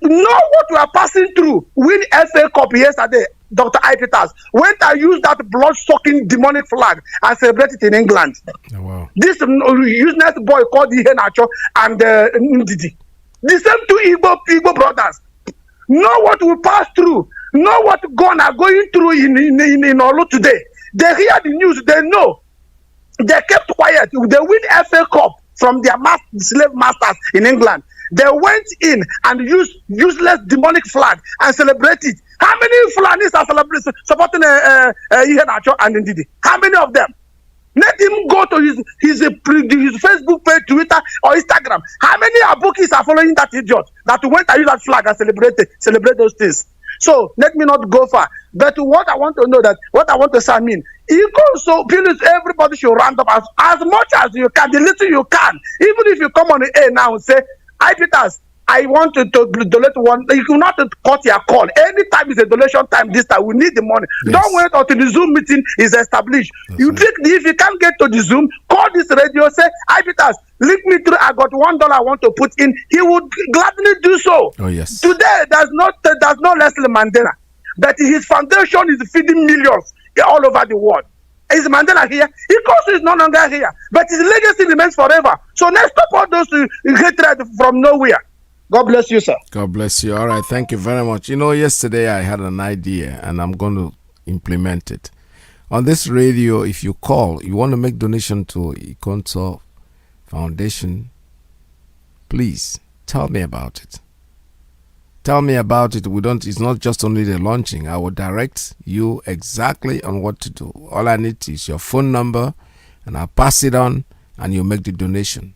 know what we are passing through. Win FA Cup yesterday, Dr. Ipob went and used that blood-sucking demonic flag and celebrated it in England. Oh, wow. This useless boy called Nacho and Ndidi. The same two Igbo brothers know what we pass through, know what God are going through in Olu today. They hear the news, they know. They kept quiet. They win FA Cup from their slave masters in England. They went in and used useless demonic flag and celebrated. How many Fulanis are supporting Nacho and Ndidi? How many of them? Let him go to his Facebook page, Twitter, or Instagram. How many Abukis are following that idiot that went and used that flag and celebrate those things? So let me not go far. But what I want to know that what I want to say, I mean, so please, everybody should round up as much as you can, the little you can. Even if you come on the air now and say, Ipob, I want to donate one. You cannot cut your call. Anytime is a donation time this time. We need the money. Yes. Don't wait until the Zoom meeting is established. That's you take if you can't get to the Zoom, call this radio, say, Ipob, link me through. I got $1 I want to put in. He would gladly do so. Oh, yes. Today, there's no Leslie Mandela. But his foundation is feeding millions all over the world. Is Mandela here? Ikosu is no longer here. But his legacy remains forever. So let's stop all those hatred from nowhere. God bless you, sir. God bless you. All right. Thank you very much. You know, yesterday I had an idea and I'm going to implement it. On this radio, if you call, you want to make donation to Ikonso Foundation, please tell me about it. Tell me about it. It's not just only the launching. I will direct you exactly on what to do. All I need is your phone number and I'll pass it on and you make the donation.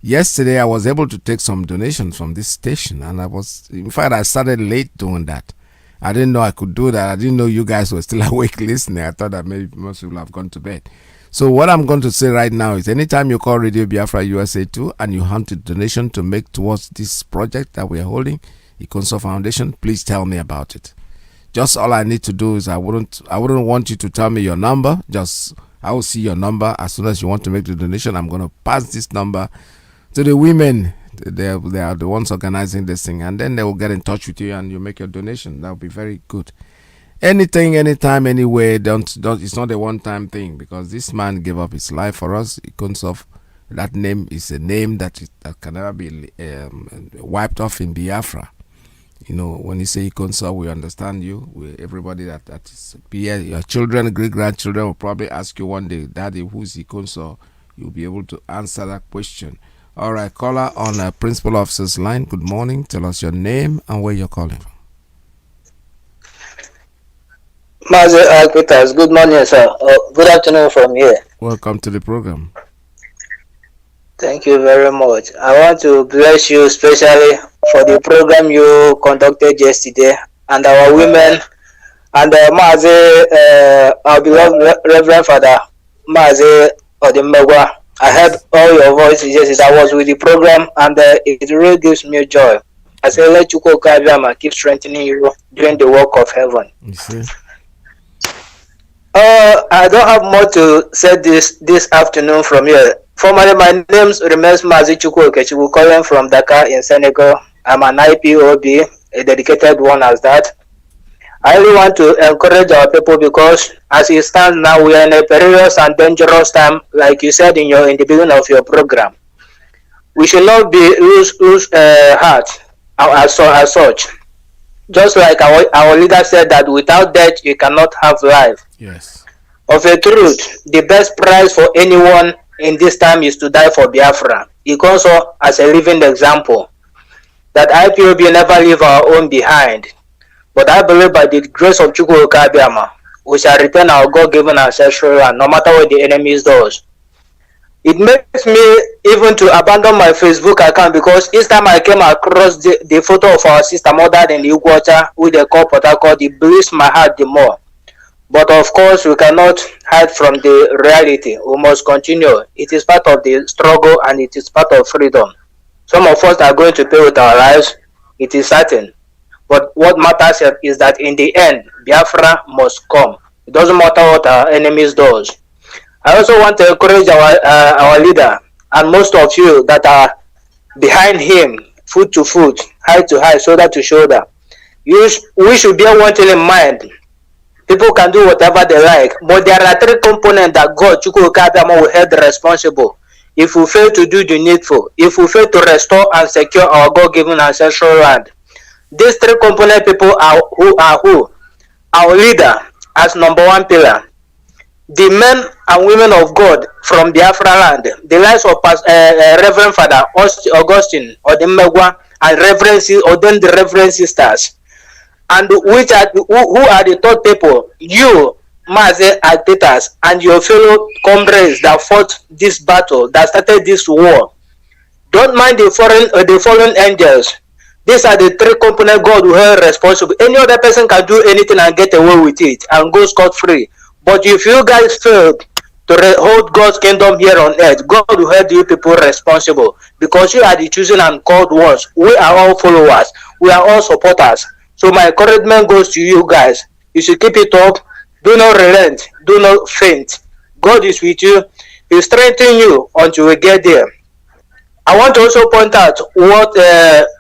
Yesterday, I was able to take some donations from this station and in fact, I started late doing that. I didn't know I could do that. I didn't know you guys were still awake listening. I thought that maybe most people have gone to bed. So what I'm going to say right now is anytime you call Radio Biafra USA 2 and you want a donation to make towards this project that we are holding, Ikonso Foundation, please tell me about it. Just all I need to do is I wouldn't want you to tell me your number. Just I will see your number as soon as you want to make the donation. I'm going to pass this number to the women. They are the ones organizing this thing, and then they will get in touch with you and you make your donation. That will be very good. Anything, anytime, anywhere. Don't. It's not a one-time thing because this man gave up his life for us. Ikonso, that name is a name that can never be wiped off in Biafra. You know, when you say Ikonso, we understand you. Everybody that is your children, great-grandchildren will probably ask you one day, Daddy, who's Ikonso? You'll be able to answer that question. All right, caller on a principal officer's line. Good morning. Tell us your name and where you're calling from. Mazi Nwachineke, good morning, sir. Good afternoon from here. Welcome to the program. Thank you very much. I want to bless you especially for the program you conducted yesterday and our women and Mazi, our beloved Reverend Father Mazi Odimegwa. I heard all your voices yesterday. I was with the program and it really gives me joy. I say, let you go, Kabiama, keep strengthening you doing the work of heaven. You see? I don't have more to say this afternoon from here. Formally, my name remains Mazi Nwachineke, calling from Dakar in Senegal. I'm an IPOB, a dedicated one as that. I really want to encourage our people because as it stands now, we are in a perilous and dangerous time, like you said in the beginning of your program. We should not be lose heart as such. Just like our leader said that without death you cannot have life. Yes. Of a truth, the best prize for anyone in this time is to die for Biafra. It also as a living example that IPOB never leave our own behind. But I believe by the grace of Chukwu Abiyama, we shall return our God-given ancestral land, no matter what the enemies does. It makes me even to abandon my Facebook account because each time I came across the photo of our sister murdered in the Ugwater with the call Port Harcourt, it bleeds my heart the more. But of course, we cannot hide from the reality. We must continue. It is part of the struggle and it is part of freedom. Some of us are going to pay with our lives. It is certain. But what matters is that in the end, Biafra must come. It doesn't matter what our enemies do. I also want to encourage our leader and most of you that are behind him, foot to foot, eye to eye, shoulder to shoulder. We should bear one thing in mind. People can do whatever they like, but there are three components that God, Chukwu Abiyama, will hold responsible. If we fail to do the needful, if we fail to restore and secure our God-given ancestral land, these three component people are who? Our leader as number one pillar. The men and women of God from Biafra land, the likes of Reverend Father Augustine Odemegwa and the Reverend Sisters, and who are the third people? You, Mazi Agbetas, and your fellow comrades that fought this battle, that started this war. Don't mind the fallen angels. These are the three components God will hold responsible. Any other person can do anything and get away with it and go scot-free. But if you guys fail to hold God's kingdom here on earth, God will hold you people responsible because you are the chosen and called ones. We are all followers. We are all supporters. So my encouragement goes to you guys. You should keep it up. Do not relent. Do not faint. God is with you. He will strengthen you until we get there. I want to also point out what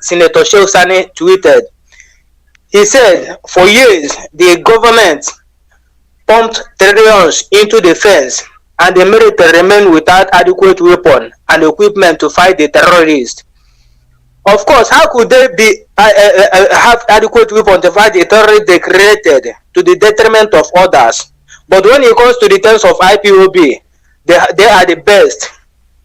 Senator Sheikh Sani tweeted. He said, for years, the government pumped trillions into defense and the military remained without adequate weapon and equipment to fight the terrorists. Of course, how could they have adequate weapon to fight the terrorists they created to the detriment of others? But when it comes to the terms of IPOB, they are the best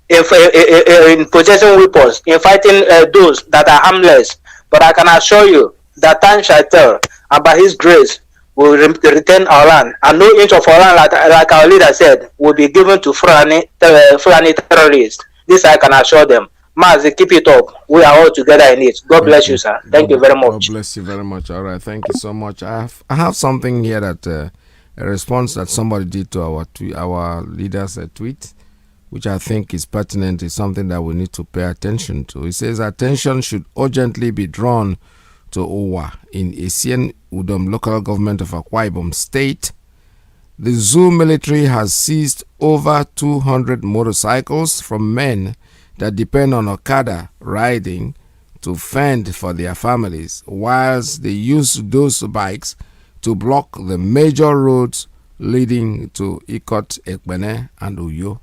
in possessing weapons, in fighting those that are harmless. But I can assure you that time shall tell, and by His grace, we will return our land. And no inch of our land, like our leader said, will be given to Fulani terrorists. This I can assure them. Mazi, keep it up. We are all together in it. God bless you, sir. Thank you very much. God bless you very much. All right, thank you so much. I have something here that a response that somebody did to our leader's tweet, which I think is pertinent, is something that we need to pay attention to. It says attention should urgently be drawn to Owa in Esien Udom local government of Akwa Ibom State. The zoo military has seized over 200 motorcycles from men that depend on Okada riding to fend for their families, whilst they use those bikes to block the major roads leading to Ikot, Ekpene, and Uyo.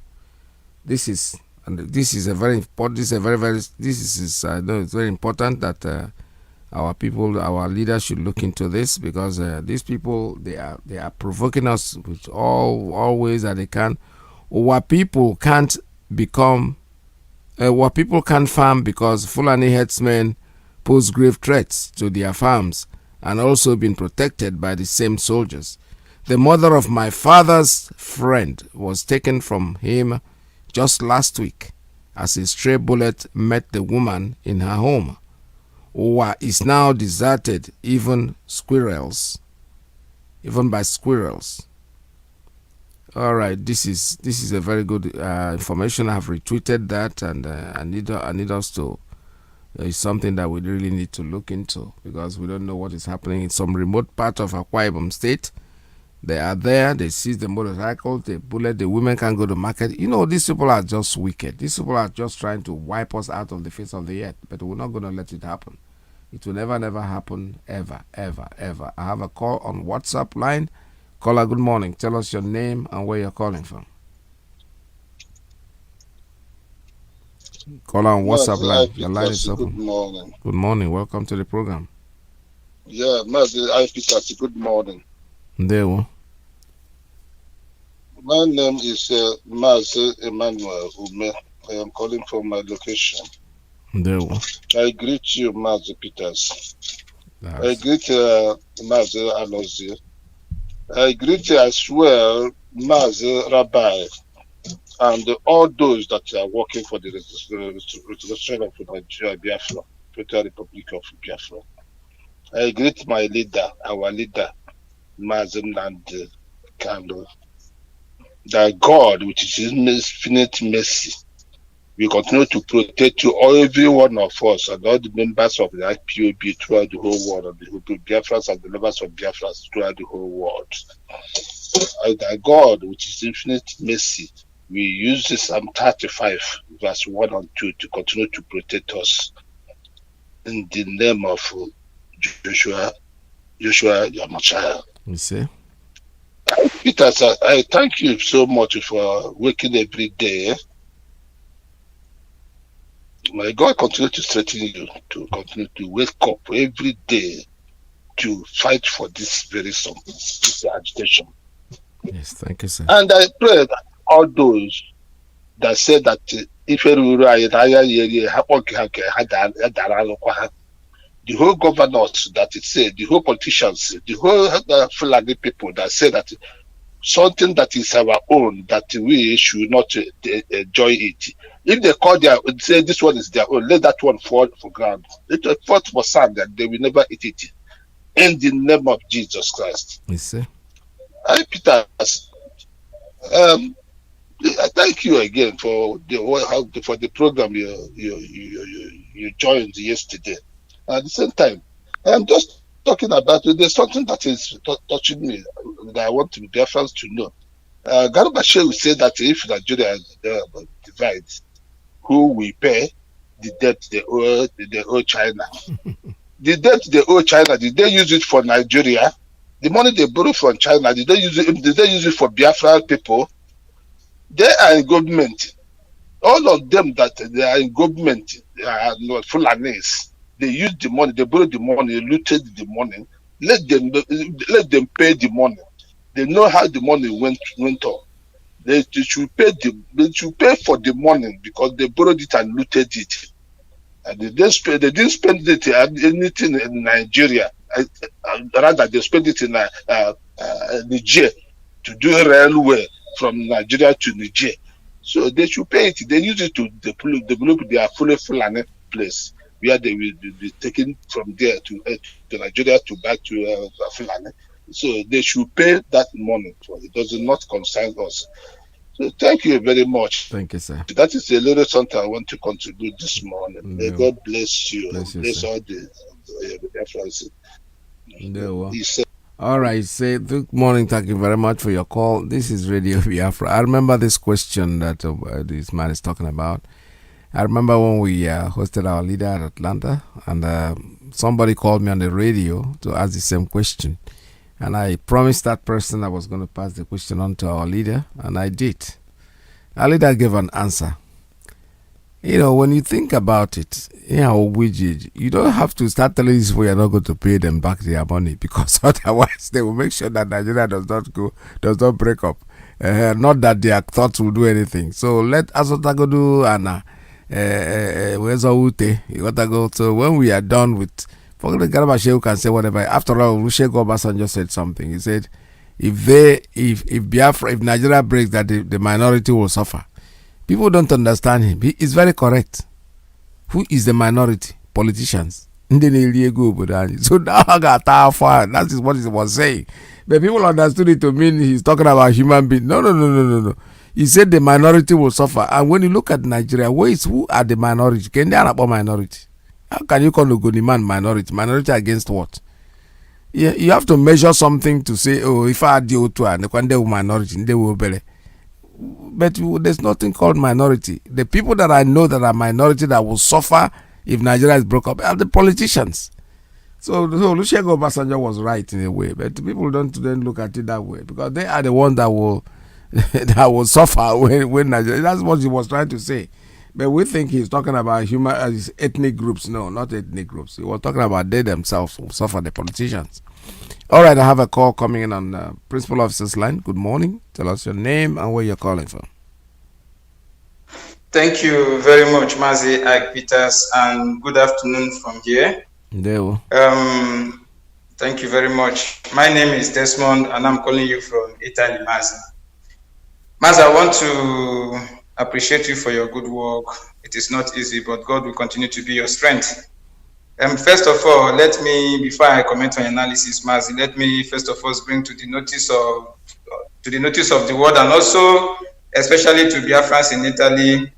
This is very important. I know it's very important that our people, our leaders should look into this, because these people, they are provoking us with all ways that they can. What people can't become, what people can't farm because Fulani headsmen pose grave threats to their farms and also been protected by the same soldiers. The mother of my father's friend was taken from him just last week as a stray bullet met the woman in her home. Owa is now deserted even by squirrels. All right, this is a very good information. I have retweeted that, and I need us to. It's something that we really need to look into, because we don't know what is happening in some remote part of Akwa Ibom State. They are there. They seize the motorcycles. They bullet the women. Can't go to market. You know, these people are just wicked. These people are just trying to wipe us out of the face of the earth. But we're not going to let it happen. It will never happen. Ever. I have a call on WhatsApp line. Caller, good morning. Tell us your name and where you're calling from. Caller on WhatsApp line. Your line is open. Good morning. Good morning. Welcome to the program. Yeah, Mazi, I Peter. Good morning. There we. My name is Mazi Emmanuel Ume. I am calling from my location. There we. I greet you, Mazi Peters. That's... I greet Mazi Alozi. I greet as well Mazi Rabbi and all those that are working for the restoration of Nigeria, Biafra, Federal Republic of Biafra. I greet my leader, our leader, Mazi Nnamdi Kanu. That God, which is in infinite mercy, will continue to protect you, every one of us, and all the members of the IPOB throughout the whole world, and the Biafras and the members of Biafras throughout the whole world. And that God, which is infinite mercy, will use this Psalm 35, verse 1 and 2, to continue to protect us. In the name of Joshua Yamachaya. You see? Peter, I thank you so much for waking every day. May God continue to strengthen you to continue to wake up every day to fight for this very song, this agitation. Yes, thank you, sir. And I pray that all those that say that if the whole governors that it said, the whole politicians, the whole flag people that say that something that is our own, that we should not enjoy it. If they call say this one is their own, let that one fall for ground. Let it fall for sand, that they will never eat it. In the name of Jesus Christ. Yes, sir. Hi, Peter. I thank you again for the program you joined yesterday. At the same time, I'm just talking about there's something that is touching me that I want the Biafrans to know. Garba will say that if Nigeria divides, who will pay the debt they owe China? The debt they owe China, did they use it for Nigeria? The money they borrow from China, did they use it for Biafra people? They are in government. All of them that they are in government are not Fulanis. They used the money, they borrowed the money, they looted the money. Let them pay the money. They know how the money went on. They should pay for the money because they borrowed it and looted it. And they didn't spend it anything in Nigeria. Rather, they spent it in Niger to do railway from Nigeria to Niger. So they should pay it. They use it to develop their Fulani place, where they will be taken from there to Nigeria to back to Fulani. So they should pay that money. It does not concern us. So thank you very much. Thank you, sir. That is a little something I want to contribute this morning. May God bless you. Bless all the references. All right, say good morning. Thank you very much for your call. This is Radio Biafra. I remember this question that this man is talking about. I remember when we hosted our leader at Atlanta, and somebody called me on the radio to ask the same question. And I promised that person I was going to pass the question on to our leader, and I did. Our leader gave an answer. You know, when you think about it, you don't have to start telling these people you're not going to pay them back their money, because otherwise they will make sure that Nigeria does not break up. Not that their thoughts will do anything. So let Asotago do and where's Ute? You gotta go. So when we are done with, forget the Garba Shehu can say whatever. After all, Olusegun Obasanjo said something. He said, if Biafra, if Nigeria breaks, that the minority will suffer. People don't understand him. He is very correct. Who is the minority? Politicians. So that is what he was saying. But people understood it to mean he's talking about human beings. No. He said the minority will suffer. And when you look at Nigeria, who are the minority? Can they are about minority? How can you call Ogoniman minority? Minority against what? you have to measure something to say, oh, if I do to and the minority, they will be. But there's nothing called minority. The people that I know that are minority that will suffer if Nigeria is broke up are the politicians. So Olusegun Obasanjo was right in a way, but people don't then look at it that way because they are the ones that will that will suffer when Nigeria. That's what he was trying to say. But we think he's talking about ethnic groups. No, not ethnic groups. He was talking about they themselves will suffer, the politicians. All right, I have a call coming in on Principal Officer's line. Good morning. Tell us your name and where you're calling from. Thank you very much, Mazi Peters, and good afternoon from here. Thank you very much. My name is Desmond, and I'm calling you from Italy, Mazi. Mazi, I want to appreciate you for your good work. It is not easy, but God will continue to be your strength. First of all, let me, before I comment on analysis, Mazi, let me first of all bring to the notice of the world, and also especially to Biafrans in Italy,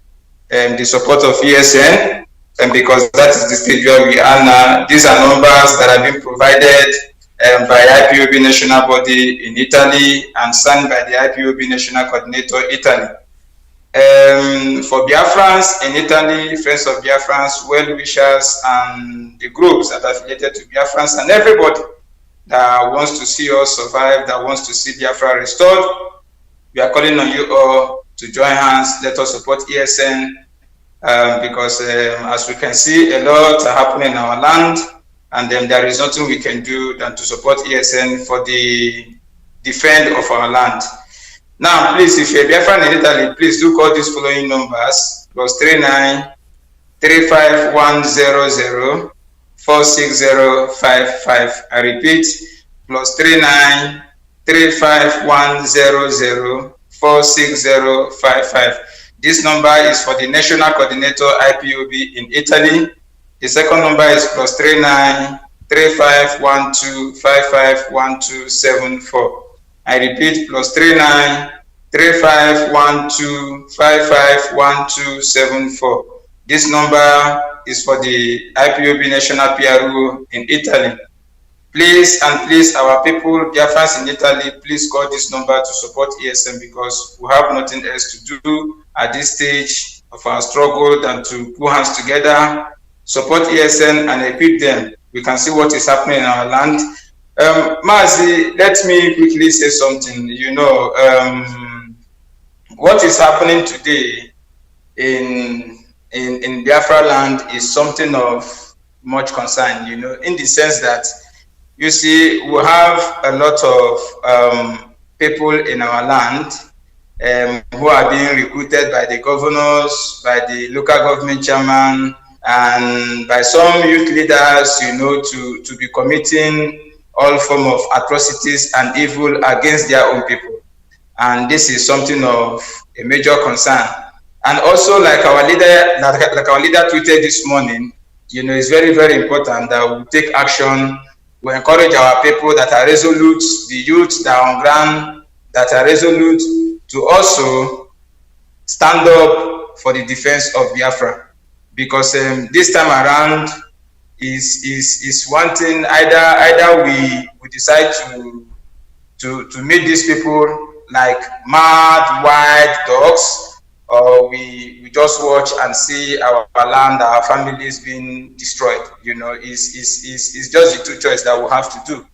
the support of ESN, and because that is the stage where we are now. These are numbers that have been provided by IPOB national body in Italy and signed by the IPOB national coordinator Italy. For Biafrans in Italy, friends of Biafrans, well-wishers, and the groups that are affiliated to Biafrans, and everybody that wants to see us survive, that wants to see Biafra restored, we are calling on you all to join hands. Let us support ESN because as we can see, a lot are happening in our land, and there is nothing we can do than to support ESN for the defense of our land. Now, please, if you're Biafran in Italy, please do call these following numbers: +39 35100 46055. I repeat, +39 35100 46055. This number is for the national coordinator IPOB in Italy. The second number is +39 3512 551274. I repeat, +39 3512 551274. This number is for the IPOB national PRO in Italy. Please, our people, Biafrans in Italy, please call this number to support ESN because we have nothing else to do at this stage of our struggle than to put hands together, support ESN, and equip them. We can see what is happening in our land. Mazi, let me quickly say something. You know, what is happening today in Biafra land is something of much concern, you know, in the sense that, you see, we have a lot of people in our land who are being recruited by the governors, by the local government chairman, and by some youth leaders, you know, to be committing all form of atrocities and evil against their own people. And this is something of a major concern. And also, like our leader tweeted this morning, you know, it's very, very important that we take action. We encourage our people that are resolute, the youth that are on ground, that are resolute, to also stand up for the defense of Biafra. Because this time around is one thing, either we decide to meet these people like mad, wild dogs, or we just watch and see our land, our families being destroyed. You know, it's just the two choices that we have to do.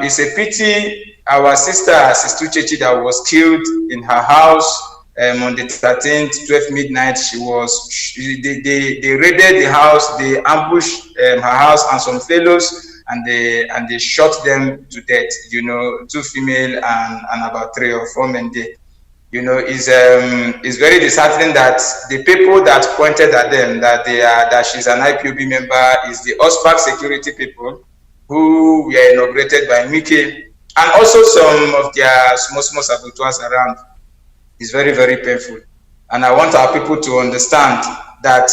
It's a pity our sister Chechi that was killed in her house on the 13th, 12 midnight. They raided the house, they ambushed her house and some fellows, and they shot them to death. You know, 2 female and about 3 or 4 men dead. You know, it's very disheartening that the people that pointed at them that she's an IPOB member is the OSPAC security people who were inaugurated by Mickey, and also some of their small saboteurs around. It's very, very painful. And I want our people to understand that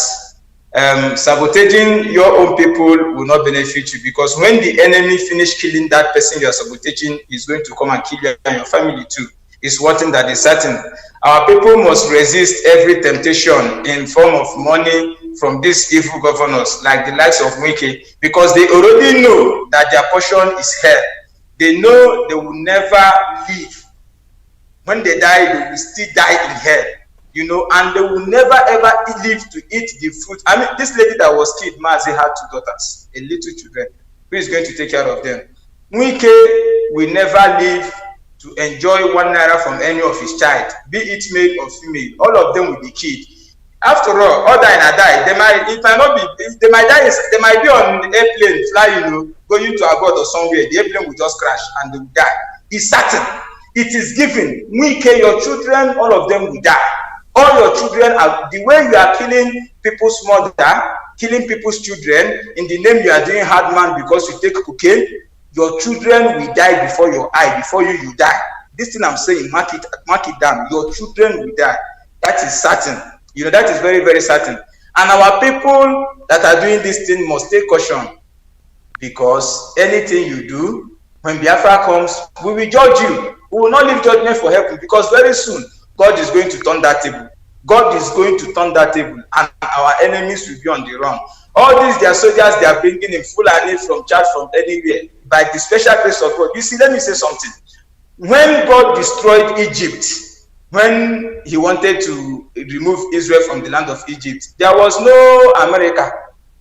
sabotaging your own people will not benefit you, because when the enemy finish killing that person you are sabotaging, he's going to come and kill you and your family too. is one thing that is certain. Our people must resist every temptation in form of money from these evil governors like the likes of Wike, because they already know that their portion is hell. They know they will never live. When they die, they will still die in hell, you know, and they will never ever live to eat the fruit. I mean, this lady that was killed, Mazi, had 2 daughters, a little children. Who is going to take care of them? Wike will never live to enjoy 1 naira from any of his child, be it male or female. All of them will be killed. After all die and die. They might, it might not be, they might die, they might be on the airplane flying, you know, going to abroad or somewhere. The airplane will just crash and they will die. It's certain. It is given. Wike, your children, all of them will die. All your children are, the way you are killing people's mother, killing people's children, in the name you are doing hard man because you take cocaine, your children will die before your eye, before you die. This thing I'm saying, mark it down. Your children will die. That is certain. You know, that is very, very certain. And our people that are doing this thing must take caution, because anything you do, when Biafra comes, we will judge you. We will not leave judgment for heaven, because very soon God is going to turn that table. God is going to turn that table, and our enemies will be on the run. All these their soldiers they are bringing in Fulani from Chad, from anywhere, by the special grace of God. You see, let me say something. When God destroyed Egypt, when he wanted to remove Israel from the land of Egypt, there was no America.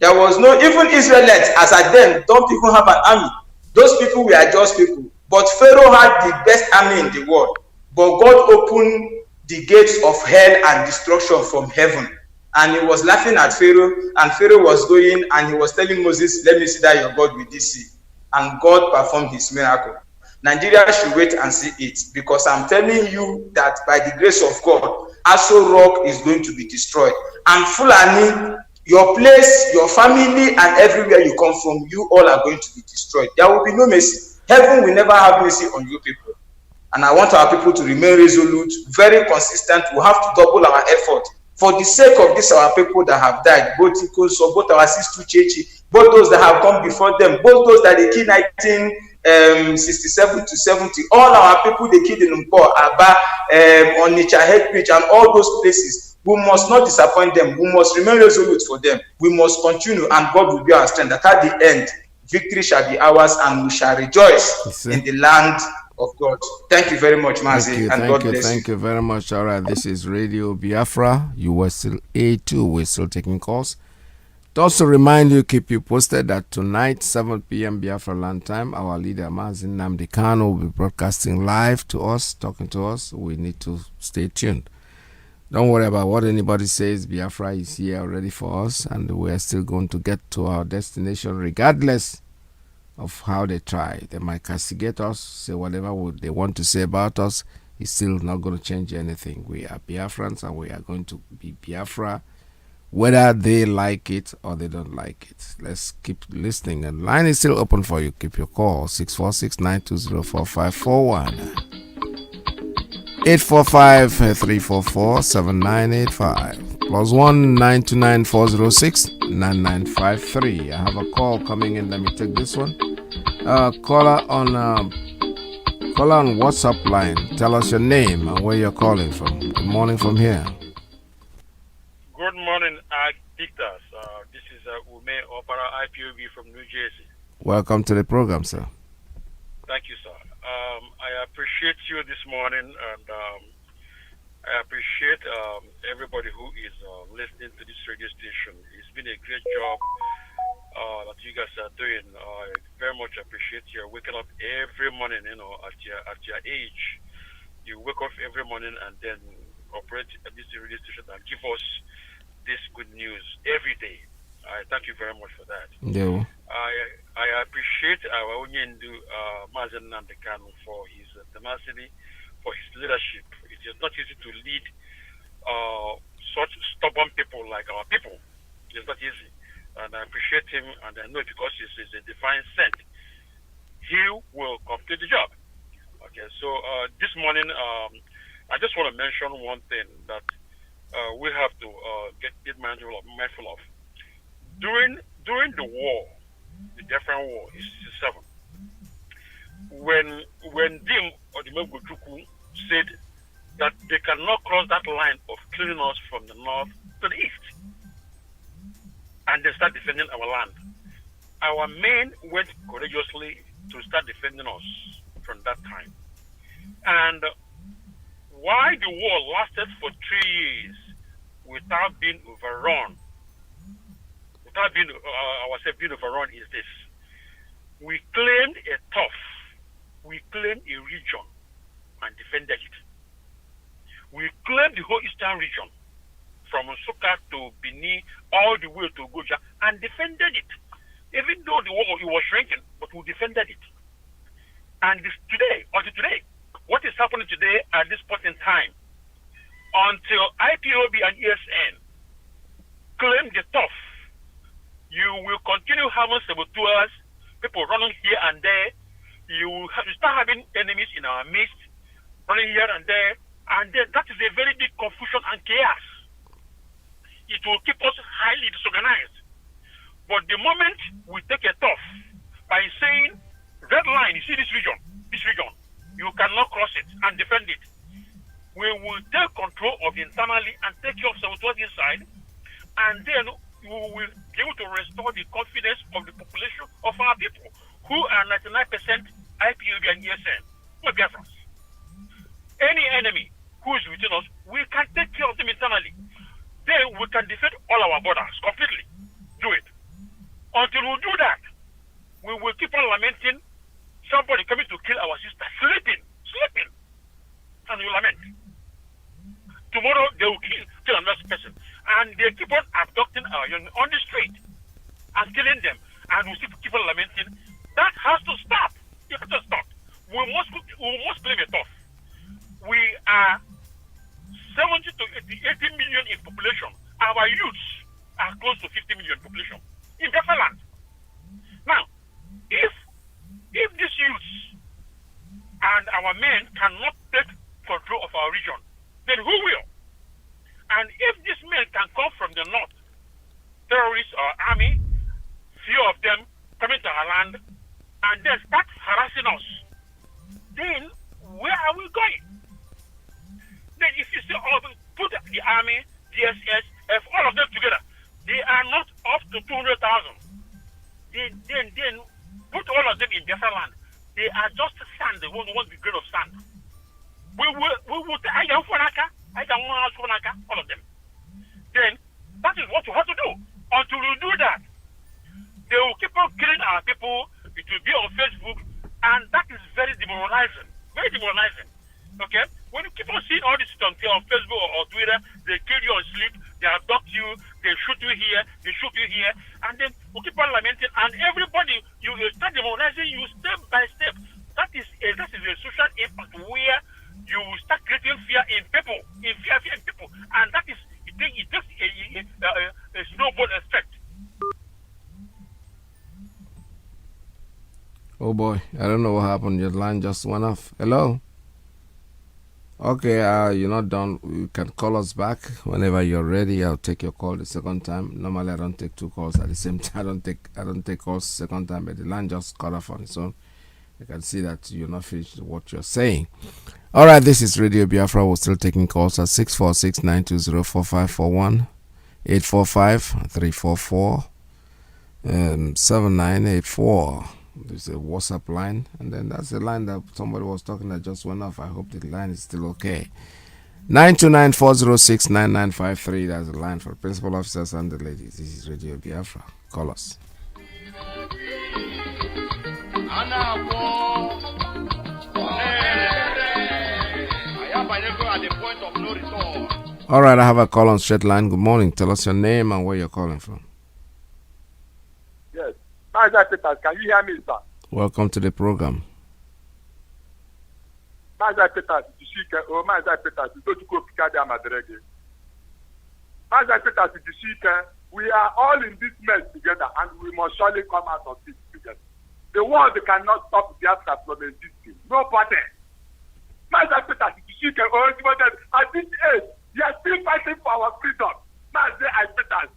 There was no, even Israelites as at then don't even have an army. Those people were just people. But Pharaoh had the best army in the world. But God opened the gates of hell and destruction from heaven. And he was laughing at Pharaoh. And Pharaoh was going and he was telling Moses, let me see that your God with this sea. And God performed his miracle. Nigeria should wait and see it, because I'm telling you that by the grace of God, Aso Rock is going to be destroyed. And Fulani, your place, your family, and everywhere you come from, you all are going to be destroyed. There will be no mercy. Heaven will never have mercy on you people. And I want our people to remain resolute, very consistent. We have to double our effort. For the sake of this, our people that have died, both Ikoso, both our sister Chechi, both those that have come before them, both those that they killed 1967 to 70, all our people they killed in Mpo, Aba, Onitsha, Headbridge, and all those places. We must not disappoint them. We must remain resolute for them. We must continue, and God will be our strength. That at the end, victory shall be ours, and we shall rejoice in the land of God. Thank you very much, Mazi, and God bless you. Thank you very much. All right, this is Radio Biafra. You were still A2. We're still taking calls. To also remind you, keep you posted that tonight, 7 p.m. Biafra land time, our leader Mazi Nwachineke will be broadcasting live to us, talking to us. We need to stay tuned. Don't worry about what anybody says. Biafra is here already for us, and we are still going to get to our destination regardless of how they try. They might castigate us, say whatever they want to say about us. It's still not going to change anything. We are Biafrans, and we are going to be Biafra, whether they like it or they don't like it. Let's keep listening. And line is still open for you. Keep your call, 646-920-4541. 845-344-7985. +1 929-406-9953. I have a call coming in. Let me take this one. Caller on WhatsApp line. Tell us your name and where you're calling from. Good morning from here. Good morning, Dictators. This is Ume Opera IPOB from New Jersey. Welcome to the program, sir. Thank you, sir. I appreciate you this morning, and I appreciate everybody who is listening to this radio station. It's been a great job that you guys are doing. I very much appreciate you waking up every morning. You know, at your age, you wake up every morning and then operate at this radio station and give us this good news every day. I thank you very much for that. Yeah. I appreciate our Onyendu Mazi Nwachineke for his tenacity, for his leadership. It is not easy to lead such stubborn people like our people. It is not easy. And I appreciate him, and I know because he's a divine sent, he will complete the job. Okay, so this morning, I just want to mention one thing that we have to get mindful of. During the war, the Biafran War in 1967, when Dim or the Mogojuku said that they cannot cross that line of killing us from the north to the east. And they start defending our land. Our men went courageously to start defending us from that time. And why the war lasted for 3 years without being overrun, without being ourselves being overrun, is this: we claimed a turf, we claimed a region and defended it. We claimed the whole eastern region from Nsukka to Benin all the way to Goja and defended it. Even though the war it was shrinking, but we defended it. And today, what is happening today at this point in time, until IPOB and ESN claim the turf, you will continue having saboteurs, people running here and there. You start having enemies in our midst, running here and there, and then that is a very big confusion and chaos. It will keep us highly disorganized. But the moment we take a turf by saying, red line, you see this region, you cannot cross it and defend it, we will take control of it internally and take care of saboteurs inside, and then we will be able to restore the confidence of the population of our people, who are 99% IPOB and ESN, not Biafrans. Any enemy who is within us, we can take care of them internally. Then we can defend all our borders completely. Do it. Until we do that, we will keep on lamenting somebody coming to kill our sister, sleeping, and we lament. Tomorrow they will kill another person, and they keep on abducting our young on the street and killing them, and we still keep on lamenting. That has to stop. It has to stop. We must claim it off. We are 70 to 80 million in population. Our youths are close to 50 million population in Biafra land. Now, if these youths and our men cannot take control of our region, then who will? And if these men can come from the north, terrorists or army, few of them coming to our land, and then start harassing us, then where are we going? Then if you see all of them, put the army, DSS, F, all of them together, they are not up to 200,000. Then put all of them in Biafra land. They are just sand. They want the grain of sand. We will all of them. Then that is what we have to do. Until we do that, they will keep on killing our people. It will be on Facebook, and that is very demoralizing. Very demoralizing. Okay? When you keep on seeing all this on Facebook or Twitter, they kill you on sleep, they abduct you, they shoot you here, and then we keep on lamenting, and everybody, you start demoralizing you step by step. That is a social impact where you start creating fear in people, and that is, it takes a snowball effect. Oh boy, I don't know what happened. Your line just went off. Hello? Okay, you're not done. You can call us back whenever you're ready. I'll take your call the second time. Normally, I don't take two calls at the same time. I don't take calls second time, but the line just cut off on its own. You can see that you're not finished what you're saying. All right, this is Radio Biafra. We're still taking calls at 646-920-4541, 845-344-7984. There's a WhatsApp line, and then that's the line that somebody was talking that just went off. I hope the line is still okay. 929-406-9953. That's the line for principal officers and the ladies. This is Radio Biafra. Call us. All right, I have a call on straight line. Good morning. Tell us your name and where you're calling from. Yes. Mazi Peters, can you hear me, sir? Welcome to the program. Mazi Peters, Mazi Peters, Mazi Peters, we are all in this mess together, and we must surely come out of this together. The world cannot stop Biafra from existing. No pattern. Mazi Peters, at this age, we are still fighting for our freedom. Mazi Peters,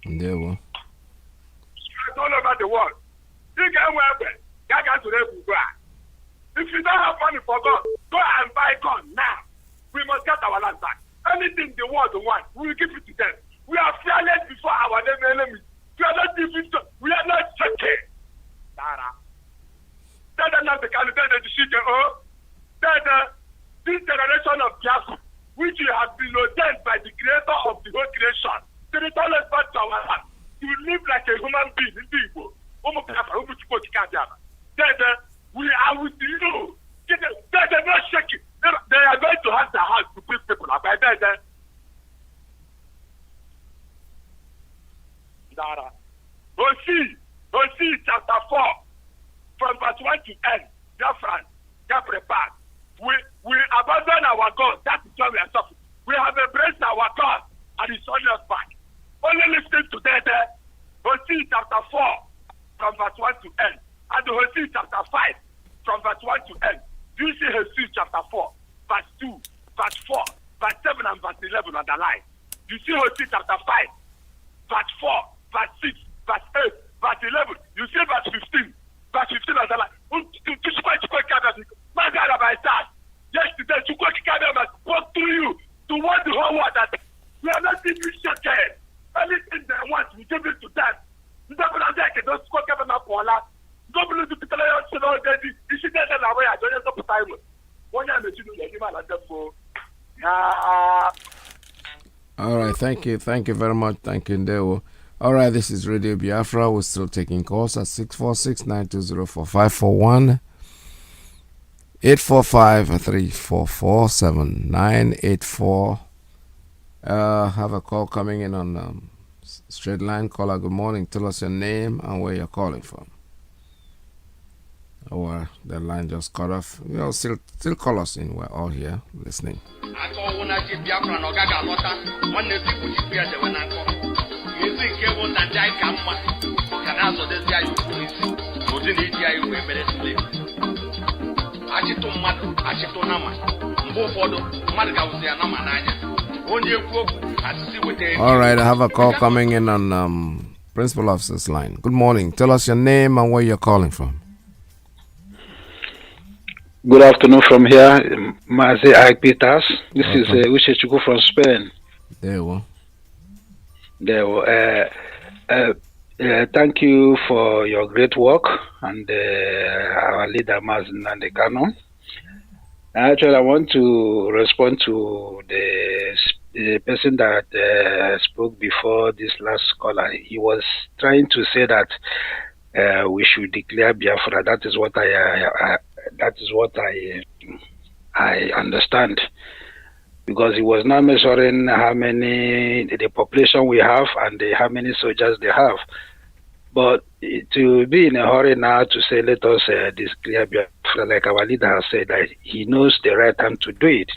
there we go. All over the world. If you don't have money for gun, go and buy gun now. We must get our land back. Anything the world wants, we will give it to them. We are fearless before our enemies. We are not giving to, we are not checking. This generation of Biafra, which you have been ordained by the creator of the whole creation, to return us back to our land, to live like a human being in people. We are with you. They are not shaking. They are going to have the house to please people. Hosea chapter 4, from verse 1 to end. Dear friends, get prepared. We abandon our God. That is why we are suffering. We have embraced our God and He's on us back. Only listen to that. Hosea chapter 4, from verse 1 to end. And Hosea chapter 5, from verse 1 to end. Do you see Hosea chapter 4, verse 2, verse 4, verse 7, and verse 11 on the line? Do you see Hosea chapter 5, verse 4, verse 6, verse 8, verse 11? You see verse 15, verse 15 on the line? My God, my son, yesterday, I spoke to you to warn the whole world that we are not even shaken. Anything they want, we give it to them. All right, thank you very much. Thank you, Ndewo. All right, this is Radio Biafra. We're still taking calls at 646-920-4541, 845-344-7984. Have a call coming in on straight line. Caller, good morning. Tell us your name and where you're calling from. Or the line just cut off. You know, still call us in. We're all here listening. All right, I have a call coming in on Principal Officer's line. Good morning. Tell us your name and where you're calling from. Good afternoon from here, Mazi Nwachineke. This is Uchechuku from Spain. There we go. Thank you for your great work and our leader, Mazi Nwachineke. Actually, I want to respond to the person that spoke before this last caller. He was trying to say that we should declare Biafra. That is what I understand, because he was not measuring how many the population we have and how many soldiers they have. But to be in a hurry now to say let us declare Biafra, like our leader has said, that he knows the right time to do it,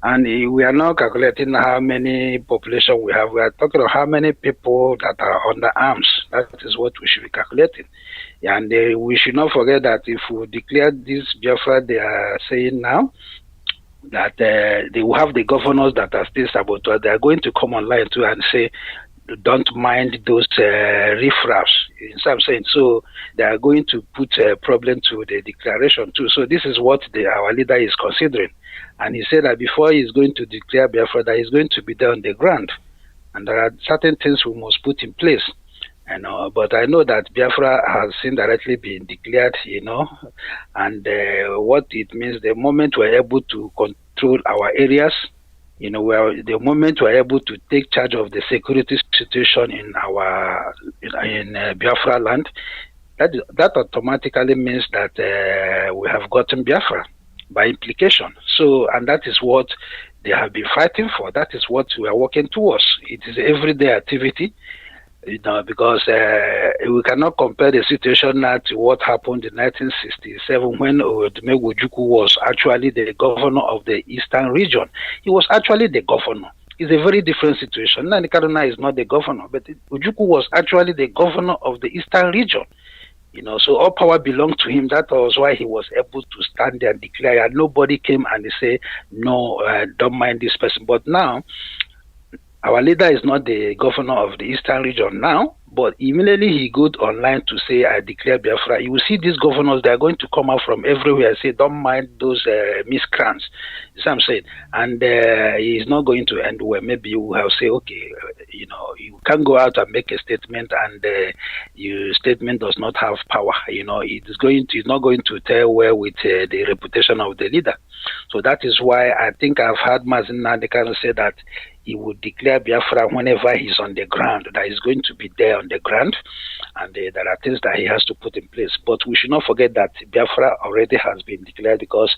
and we are not calculating how many population we have. We are talking about how many people that are under arms. That is what we should be calculating. And we should not forget that if we declare this Biafra, they are saying now that they will have the governors that are still saboteurs. They are going to come online too and say, don't mind those riffraffs. So I'm saying, so they are going to put a problem to the declaration too. So this is what our leader is considering. And he said that before he's going to declare Biafra, that he's going to be there on the ground. And there are certain things we must put in place. But I know that Biafra has indirectly been declared, and what it means, the moment we're able to control our areas, the moment we're able to take charge of the security situation in Biafra land, that automatically means that we have gotten Biafra by implication. So, and that is what they have been fighting for. That is what we are working towards. It is everyday activity. Because we cannot compare the situation now to what happened in 1967 when Odumegwu Ojukwu was actually the governor of the Eastern region. He was actually the governor. It's a very different situation. Nnamdi Kanu is not the governor, but Ojukwu was actually the governor of the Eastern region. So all power belonged to him. That was why he was able to stand there and declare, and nobody came and say, no, don't mind this person. But now, our leader is not the governor of the Eastern region now, But immediately he goes online to say, I declare Biafra, you will see these governors, they are going to come out from everywhere and say, don't mind those miscreants. You see what I'm saying? And he's not going to end well. Maybe you will have say, okay, you can go out and make a statement, and your statement does not have power. It's not going to tell well with the reputation of the leader. So that is why I think I've heard Mazi Nwachineke say that he would declare Biafra whenever he's on the ground, that he's going to be there on the ground, and there are things that he has to put in place. But we should not forget that Biafra already has been declared, because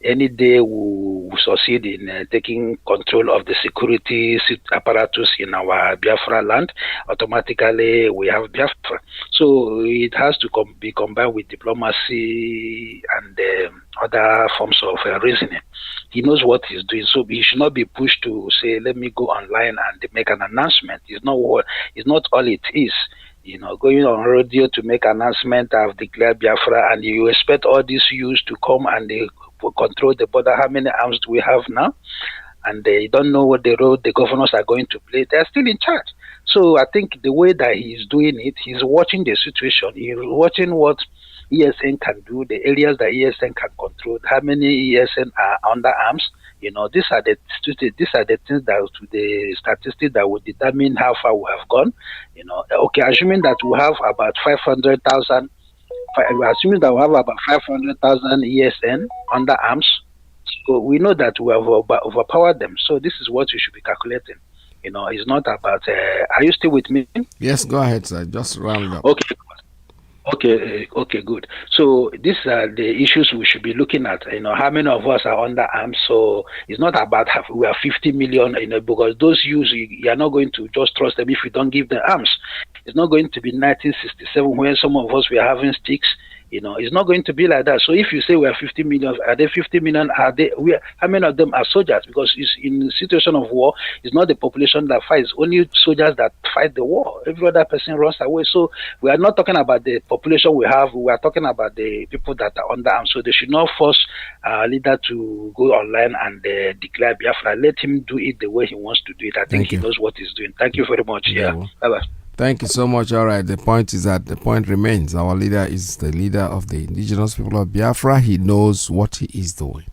any day we succeed in taking control of the security apparatus in our Biafra land, automatically we have Biafra. So it has to be combined with diplomacy and other forms of reasoning. He knows what he's doing, so he should not be pushed to say, let me go online and make an announcement. It's not all it is. Going on radio to make an announcement, I've declared Biafra, and you expect all these youths to come and they control the border. How many arms do we have now? And they don't know what the role the governors are going to play. They're still in charge. So I think the way that he's doing it, he's watching the situation. He's watching what ESN can do, the areas that ESN can control, how many ESN are under arms. These are the things that the statistics that will determine how far we have gone. Okay, assuming that we have about 500,000. Assuming that we have about 500,000 ESN under arms, so we know that we have overpowered them. So this is what we should be calculating. It's not about. Are you still with me? Yes, go ahead, sir. Just round up. Okay, good. So these are the issues we should be looking at. How many of us are under arms? So it's not about we are 50 million. Because those youths, you are not going to just trust them if you don't give them arms. It's not going to be 1967 when some of us were having sticks. It's not going to be like that. So if you say we are 50 million, are they 50 million? How many of them are soldiers? Because it's in a situation of war, it's not the population that fights, only soldiers that fight the war. Every other person runs away. So we are not talking about the population we have. We are talking about the people that are under arms. So they should not force our leader to go online and declare Biafra. Let him do it the way he wants to do it. I think he knows what he's doing. Thank you very much. Bye-bye. Thank you so much. All right. The point remains. Our leader is the leader of the indigenous people of Biafra. He knows what he is doing.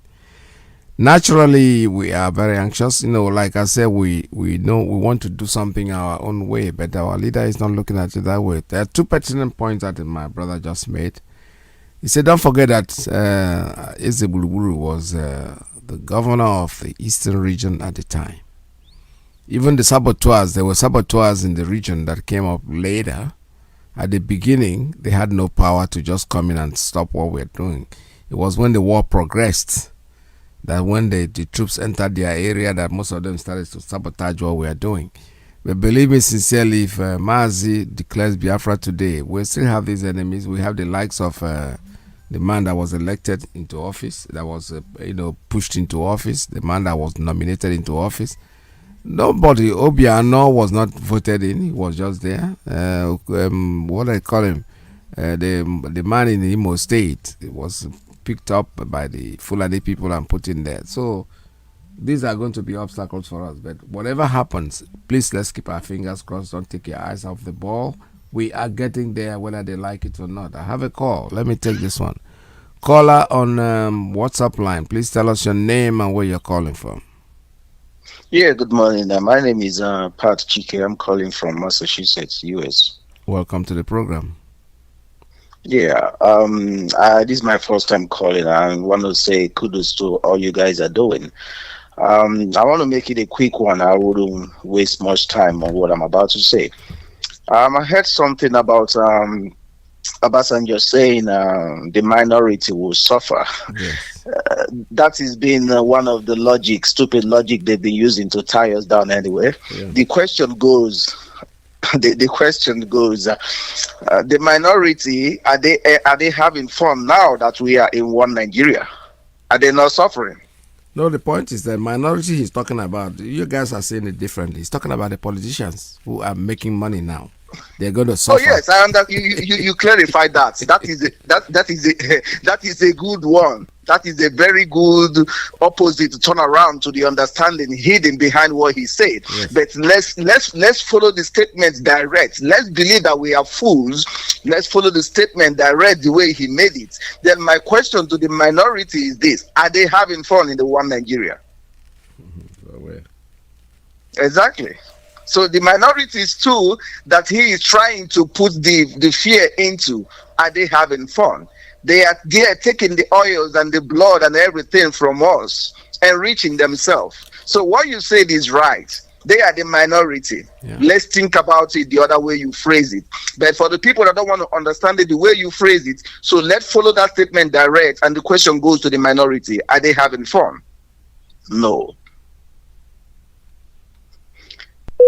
Naturally, we are very anxious. Like I said, we know we want to do something our own way, but our leader is not looking at it that way. There are two pertinent points that my brother just made. He said, don't forget that Ezebuluburu was the governor of the eastern region at the time. Even the saboteurs, there were saboteurs in the region that came up later. At the beginning, they had no power to just come in and stop what we're doing. It was when the war progressed that when the troops entered their area that most of them started to sabotage what we are doing. But believe me sincerely, if Mazi declares Biafra today, we still have these enemies. We have the likes of the man that was elected into office, that was pushed into office, the man that was nominated into office. Nobody, Obiano was not voted in. He was just there. What I call him, the man in the Imo State, it was picked up by the Fulani people and put in there. So these are going to be obstacles for us. But whatever happens, please let's keep our fingers crossed. Don't take your eyes off the ball. We are getting there, whether they like it or not. I have a call. Let me take this one. Caller on WhatsApp line. Please tell us your name and where you're calling from. Yeah, good morning. My name is Pat Chike. I'm calling from Massachusetts, US. Welcome to the program. Yeah, this is my first time calling. I want to say kudos to all you guys are doing. I want to make it a quick one. I wouldn't waste much time on what I'm about to say. I heard something about Obasanjo saying the minority will suffer. Yes. That has been one of the stupid logic they've been using to tie us down anyway. Yeah. The question goes, the minority, are they having fun now that we are in one Nigeria? Are they not suffering? No, the point is that minority he's talking about, you guys are saying it differently. He's talking about the politicians who are making money now. they're going to Oh suffer. yes, I you clarified that. That is a good one. That is a very good opposite turnaround to the understanding hidden behind what he said. Yes. But let's follow the statement direct. Let's believe that we are fools. Let's follow the statement direct the way he made it. Then my question to the minority is this: are they having fun in the one Nigeria? Exactly. So the minorities too that he is trying to put the fear into, are they having fun? They are taking the oils and the blood and everything from us, enriching themselves. So what you said is right. They are the minority. Yeah. Let's think about it the other way you phrase it. But for the people that don't want to understand it the way you phrase it, so let's follow that statement direct, and the question goes to the minority: are they having fun? No.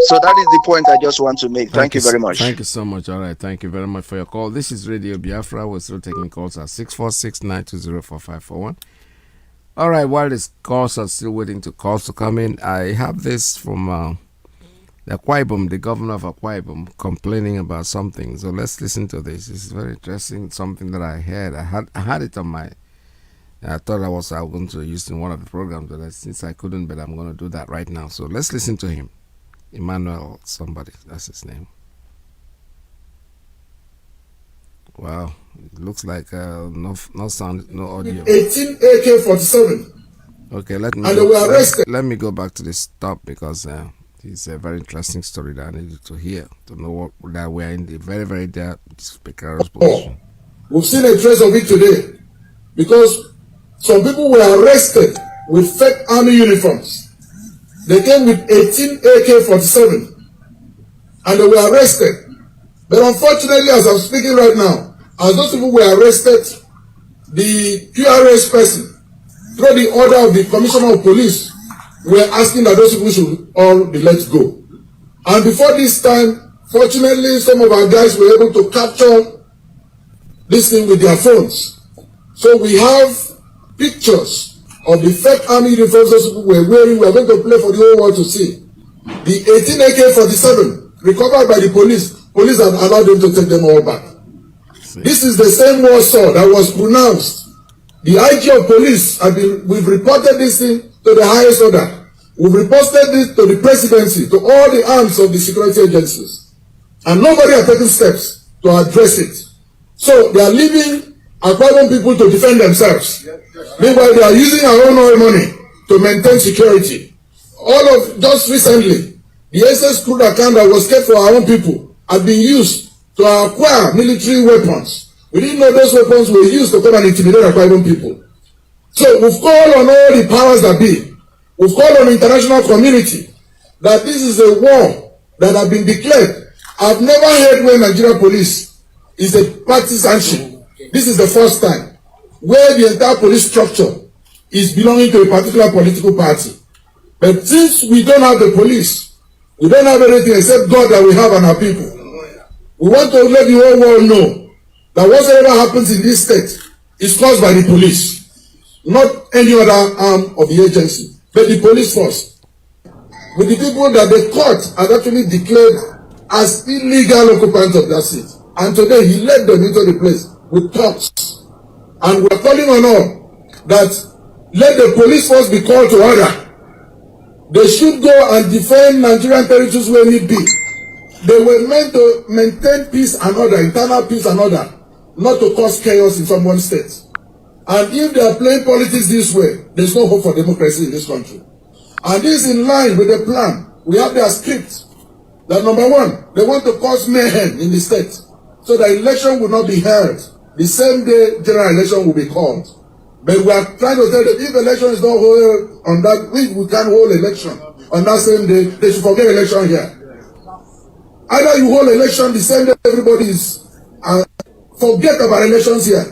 So that is the point I just want to make. Thank you very much. Thank you so much. All right. Thank you very much for your call. This is Radio Biafra. We're still taking calls at 646-920-4541. All right. While these calls are still waiting to calls to come in, I have this from the Akwa Ibom, the governor of Akwa Ibom, complaining about something. So let's listen to this. This is very interesting. Something that I heard. I had it on my. I thought I was going to use it in one of the programs, but since I couldn't, but I'm going to do that right now. So let's listen to him. Emmanuel somebody, that's his name. Wow, it looks like no sound, no audio. 18 AK-47. Okay, let me go back to this top because it's a very interesting story that I needed to hear to know that we are in the very, very precarious position. We've seen a trace of it today because some people were arrested with fake army uniforms. They came with 18 AK-47 and they were arrested. But unfortunately, as I'm speaking right now, as those people were arrested, the QRS person, through the order of the Commissioner of Police, were asking that those people should all be let go. And before this time, fortunately, some of our guys were able to capture this thing with their phones. So we have pictures of the fake army uniforms those people were wearing. We are going to play for the whole world to see. The 18 AK-47 recovered by the police. Police have allowed them to take them all back. This is the same Warsaw that was pronounced. The IG of police we've reported this thing to the highest order. We've reported it to the presidency, to all the arms of the security agencies. And nobody has taken steps to address it. So they are leaving Akwa Ibom people to defend themselves. Meanwhile, they are using our own oil money to maintain security. Just recently, the SS crude account that was kept for our own people had been used to acquire military weapons. We didn't know those weapons were used to come and intimidate Akwa Ibom people. So we've called on all the powers that be. We've called on the international community that this is a war that has been declared. I've never heard where Nigeria police is a partisanship. This is the first time where the entire police structure is belonging to a particular political party. But since we don't have the police, we don't have anything except God that we have and our people. We want to let the whole world know that whatever happens in this state is caused by the police, not any other arm of the agency, but the police force. With the people that the court has actually declared as illegal occupants of that seat. And today he led them into the place with talks. And we're calling on all that let the police force be called to order. They should go and defend Nigerian territories where need be. They were meant to maintain peace and order, internal peace and order, not to cause chaos in someone's state. And if they are playing politics this way, there's no hope for democracy in this country. And this is in line with the plan. We have their script. That number one, they want to cause mayhem in the state so that election will not be held. The same day general election will be called. But we are trying to tell them if election is not held on that week, we can't hold election on that same day. They should forget election here. Either you hold election the same day everybody is forget about elections here.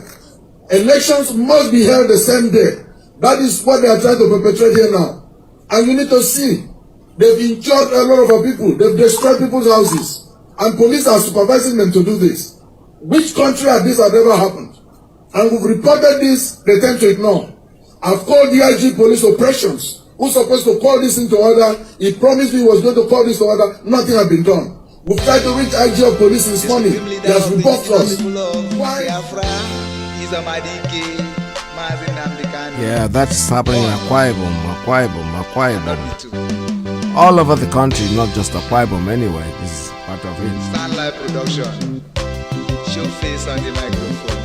Elections must be held the same day. That is what they are trying to perpetrate here now. And you need to see, they've injured a lot of our people. They've destroyed people's houses. And police are supervising them to do this. Which country has this ever happened? And we've reported this, they tend to ignore. I've called the IG police operations. Who's supposed to call this into order? He promised me he was going to call this to order. Nothing has been done. We've tried to reach IG of police this morning. He has rebuffed us. Why? Yeah, that's happening in Akwa Ibom. All over the country, not just Akwa Ibom anyway. This is part of it. Sunlight production. Show face on the microphone.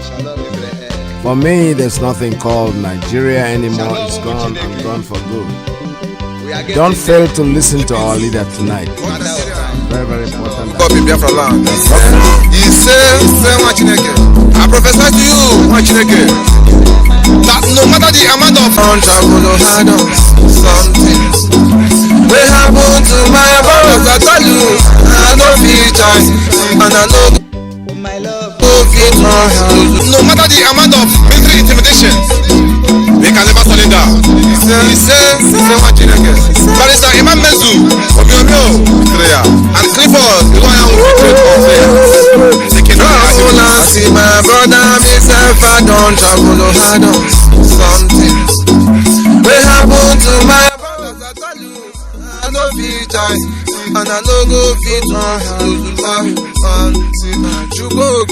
Shalom, Ibrahim. For me, there's nothing called Nigeria anymore. It's gone. I'm gone for good. Don't fail to listen to our leader tonight. Very, very important. Biafra land. He says, Nwachineke, I prophesy to you, Nwachineke, that no matter the amount of something will happen to my brothers. I tell you, I don't feel time, and I know my love. No matter the amount of military intimidation, they can never surrender. He says, Nwachineke, Barrister Imam Mezu, Omiomio, and Clifford, the one who they cannot see my brother, myself, I don't travel, I don't something will happen to my brothers. I tell you, I don't feel time, and I don't go fit you go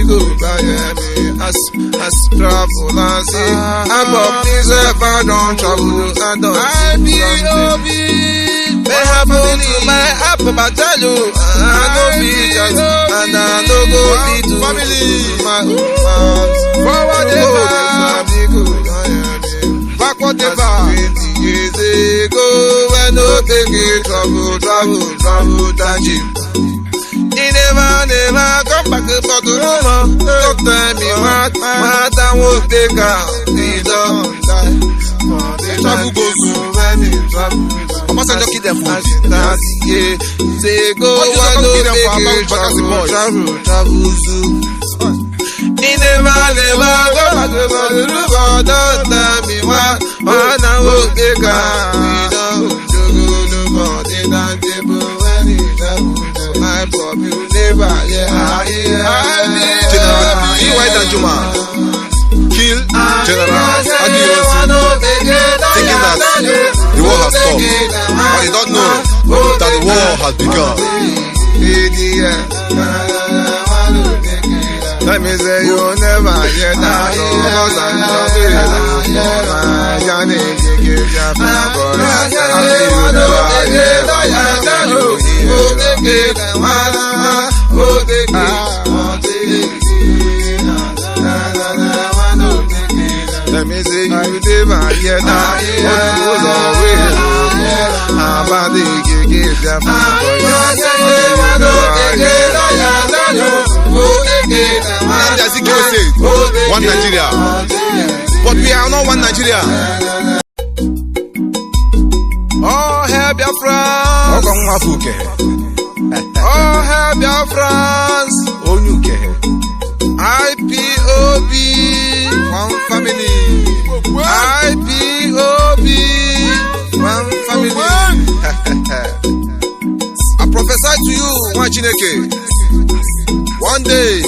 go by me as travel and see. I'm up myself, I don't travel, I don't Ipob may happen to my Ipob, I tell you, I don't feel time, and I don't go fit to family my forward backward ever 20 years ago when no take it travel tangy. He never come back but to Roma. Don't tell me what I won't take out. He don't die. The travel goes when he travel. I'm not kill them for it. Say go when no take it travel zoo. He never come back but to Roma. Don't tell me what I won't take out. He don't nobody down table when he travel. My Ipob, you never, General, kill White and Juma. Kill General thinking that the war has stopped, but they don't know that the war has begun. Let me say you never get that, because I'm let me say you never hear that. What goes away about the one Nigeria, but we are not one Nigeria. Oh, hail Biafra! Oh, hail Biafra! Ipob, one family. Ipob, one family. I prophesy to you, Nwachineke. One day,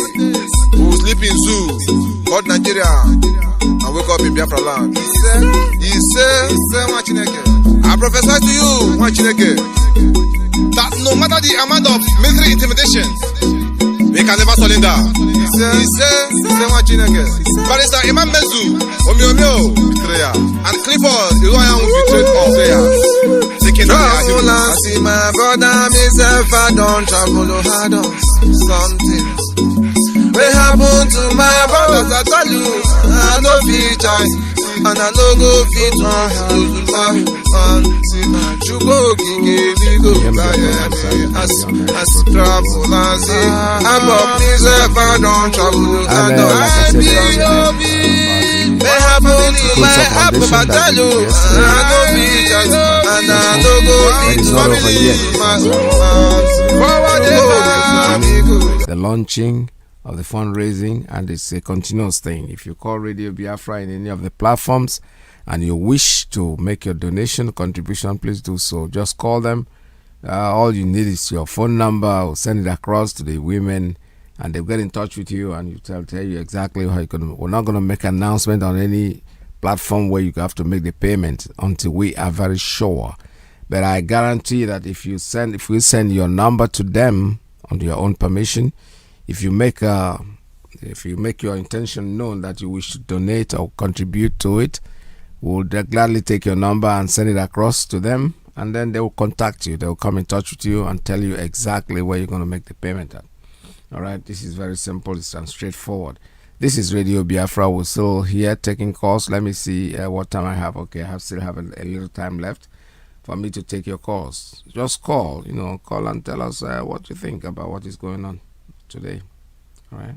we will sleep in zoo called Nigeria and wake up in Biafra land. He said, Nwachineke, I prophesy to you, Nwachineke, that no matter the amount of military intimidation, we can never surrender. He said, Nwachineke, Barrister Imam Mezu, Omiomio, and Clifford, the one who betrayed all players. Travel and see my brother, myself, I don't travel, I don't something will happen to my brothers. I tell you, I don't feel time, and I don't go fit you go by me as travel and see. I'm up myself, I don't travel, I don't Ipob may happen to my Ipob, I tell you, I don't feel time, and I don't go fit family. The launching of the fundraising, and it's a continuous thing. If you call Radio Biafra in any of the platforms and you wish to make your donation contribution, please do so. Just call them. All you need is your phone number, or send it across to the women, and they'll get in touch with you and tell you exactly how you can. We're not going to make an announcement on any platform where you have to make the payment until we are very sure. But I guarantee that if we send your number to them on your own permission, if you make your intention known that you wish to donate or contribute to it, we'll gladly take your number and send it across to them, and then they will contact you. They will come in touch with you and tell you exactly where you're going to make the payment at. All right, this is very simple. It's straightforward. This is Radio Biafra. We're still here taking calls. Let me see what time I have. Okay, I still have a little time left for me to take your calls. Just call and tell us what you think about what is going on today. All right.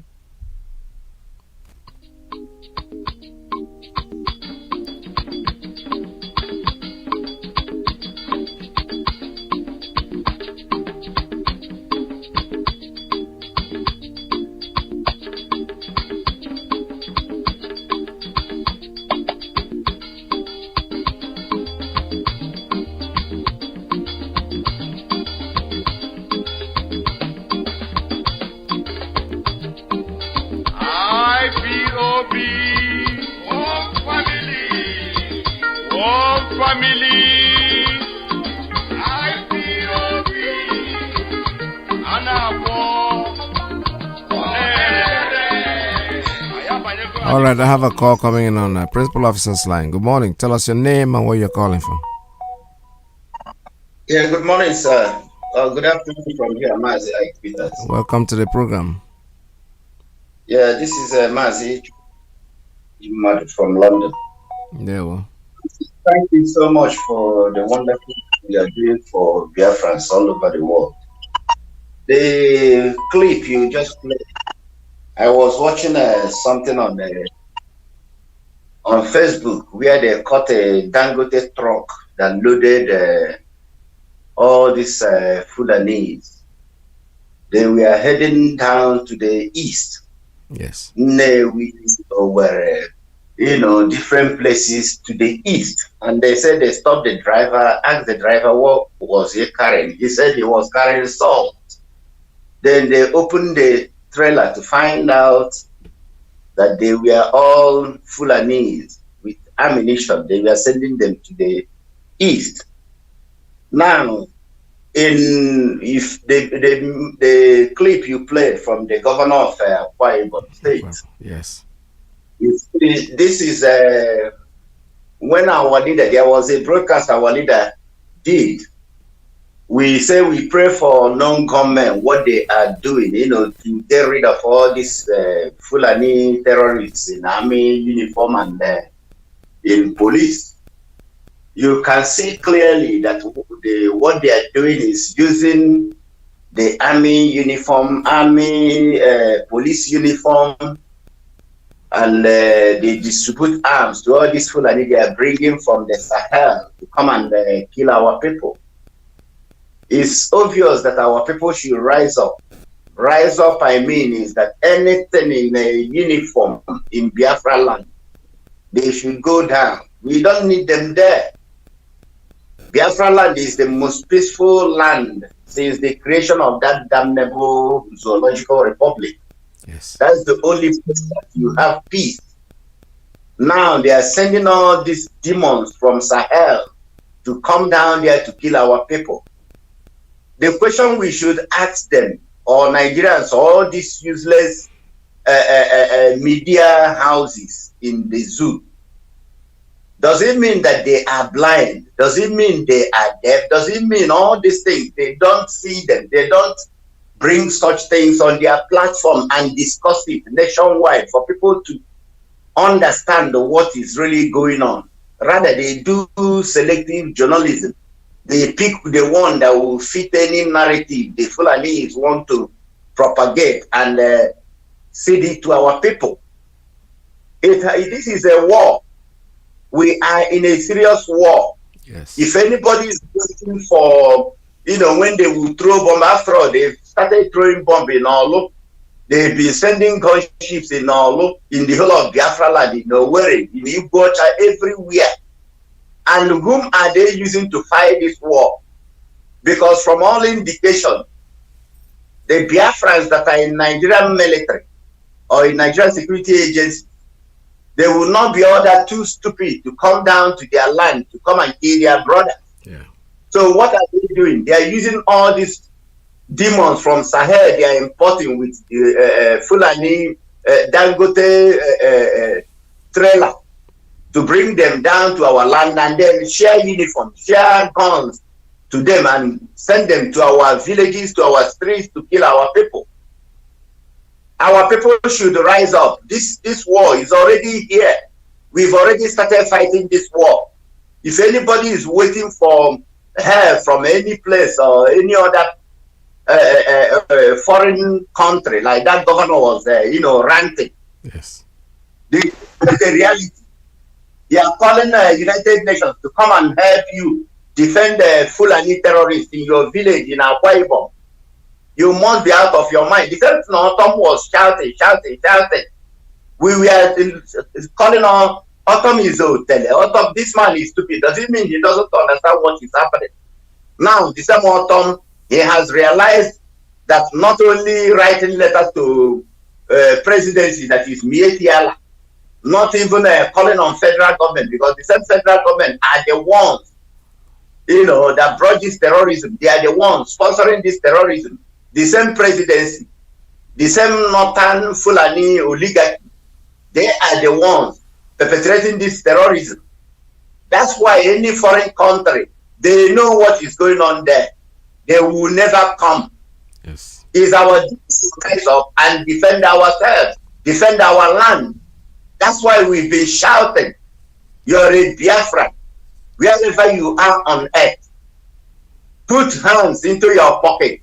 All right, I have a call coming in on Principal Officer's line. Good morning. Tell us your name and where you're calling from. Yeah, good morning, sir. Good afternoon from here, Mazi. Welcome to the program. Yeah, this is Mazi from London. Yeah, well. Thank you so much for the wonderful thing you are doing for Biafrans all over the world. The clip you just played, I was watching something on Facebook where they caught a Dangote truck that loaded all these Fulanese. They were heading down to the east. Yes. Were different places to the east. And they said they stopped the driver, asked the driver what was he carrying. He said he was carrying salt. Then they opened the trailer to find out that they were all Fulanese with ammunition. They were sending them to the east. Now, if the clip you played from the governor of Akwa Ibom State, yes, this is when our leader, there was a broadcast our leader did. We say we pray for non-government, what they are doing, to get rid of all these Fulani terrorists in army uniform and in police. You can see clearly that what they are doing is using the army uniform, police uniform, and they distribute arms to all these Fulani they are bringing from the Sahel to come and kill our people. It's obvious that our people should rise up. Rise up, I mean, is that anything in a uniform in Biafra land, they should go down. We don't need them there. Biafra land is the most peaceful land since the creation of that damnable zoological republic. Yes. That's the only place that you have peace. Now they are sending all these demons from Sahel to come down there to kill our people. The question we should ask them, or Nigerians, all these useless media houses in the zoo, does it mean that they are blind? Does it mean they are deaf? Does it mean all these things, they don't see them? They don't bring such things on their platform and discuss it nationwide for people to understand what is really going on. Rather, they do selective journalism. They pick the one that will fit any narrative the Fulanis want to propagate and feed it to our people. This is a war. We are in a serious war. Yes. If anybody is looking for, when they will throw bomb, after all, they've started throwing bomb in Olu. They've been sending gunships in Olu, in the whole of Biafra land, in Owerri, in Ipob, everywhere. And whom are they using to fight this war? Because from all indication, the Biafrans that are in Nigerian military or in Nigerian security agency, they will not be all that too stupid to come down to their land to come and kill their brothers. Yeah. So So what are they doing? They are using all these demons from Sahel. They are importing with Fulani Dangote trailer to bring them down to our land and then share uniforms, share guns to them and send them to our villages, to our streets to kill our people. Our people should rise up. This war is already here. We've already started fighting this war. If anybody is waiting for help from any place or any other foreign country, like that governor was ranting. Yes. The reality. They are calling the United Nations to come and help you defend the Fulani terrorists in your village in Akwa Ibom. You must be out of your mind. The same thing Autumn was shouting. We were calling on Autumn is Autumn, this man is stupid. Does it mean he doesn't understand what is happening? Now, the same Autumn, he has realized that not only writing letters to presidency, that is Mietiala, not even calling on federal government, because the same federal government are the ones, that brought this terrorism. They are the ones sponsoring this terrorism. The same presidency, the same northern Fulani oligarchy, they are the ones perpetrating this terrorism. That's why any foreign country, they know what is going on there. They will never come. Yes. It's our duty to rise up and defend ourselves, defend our land. That's why we've been shouting, you're a Biafra, wherever you are on earth. Put hands into your pocket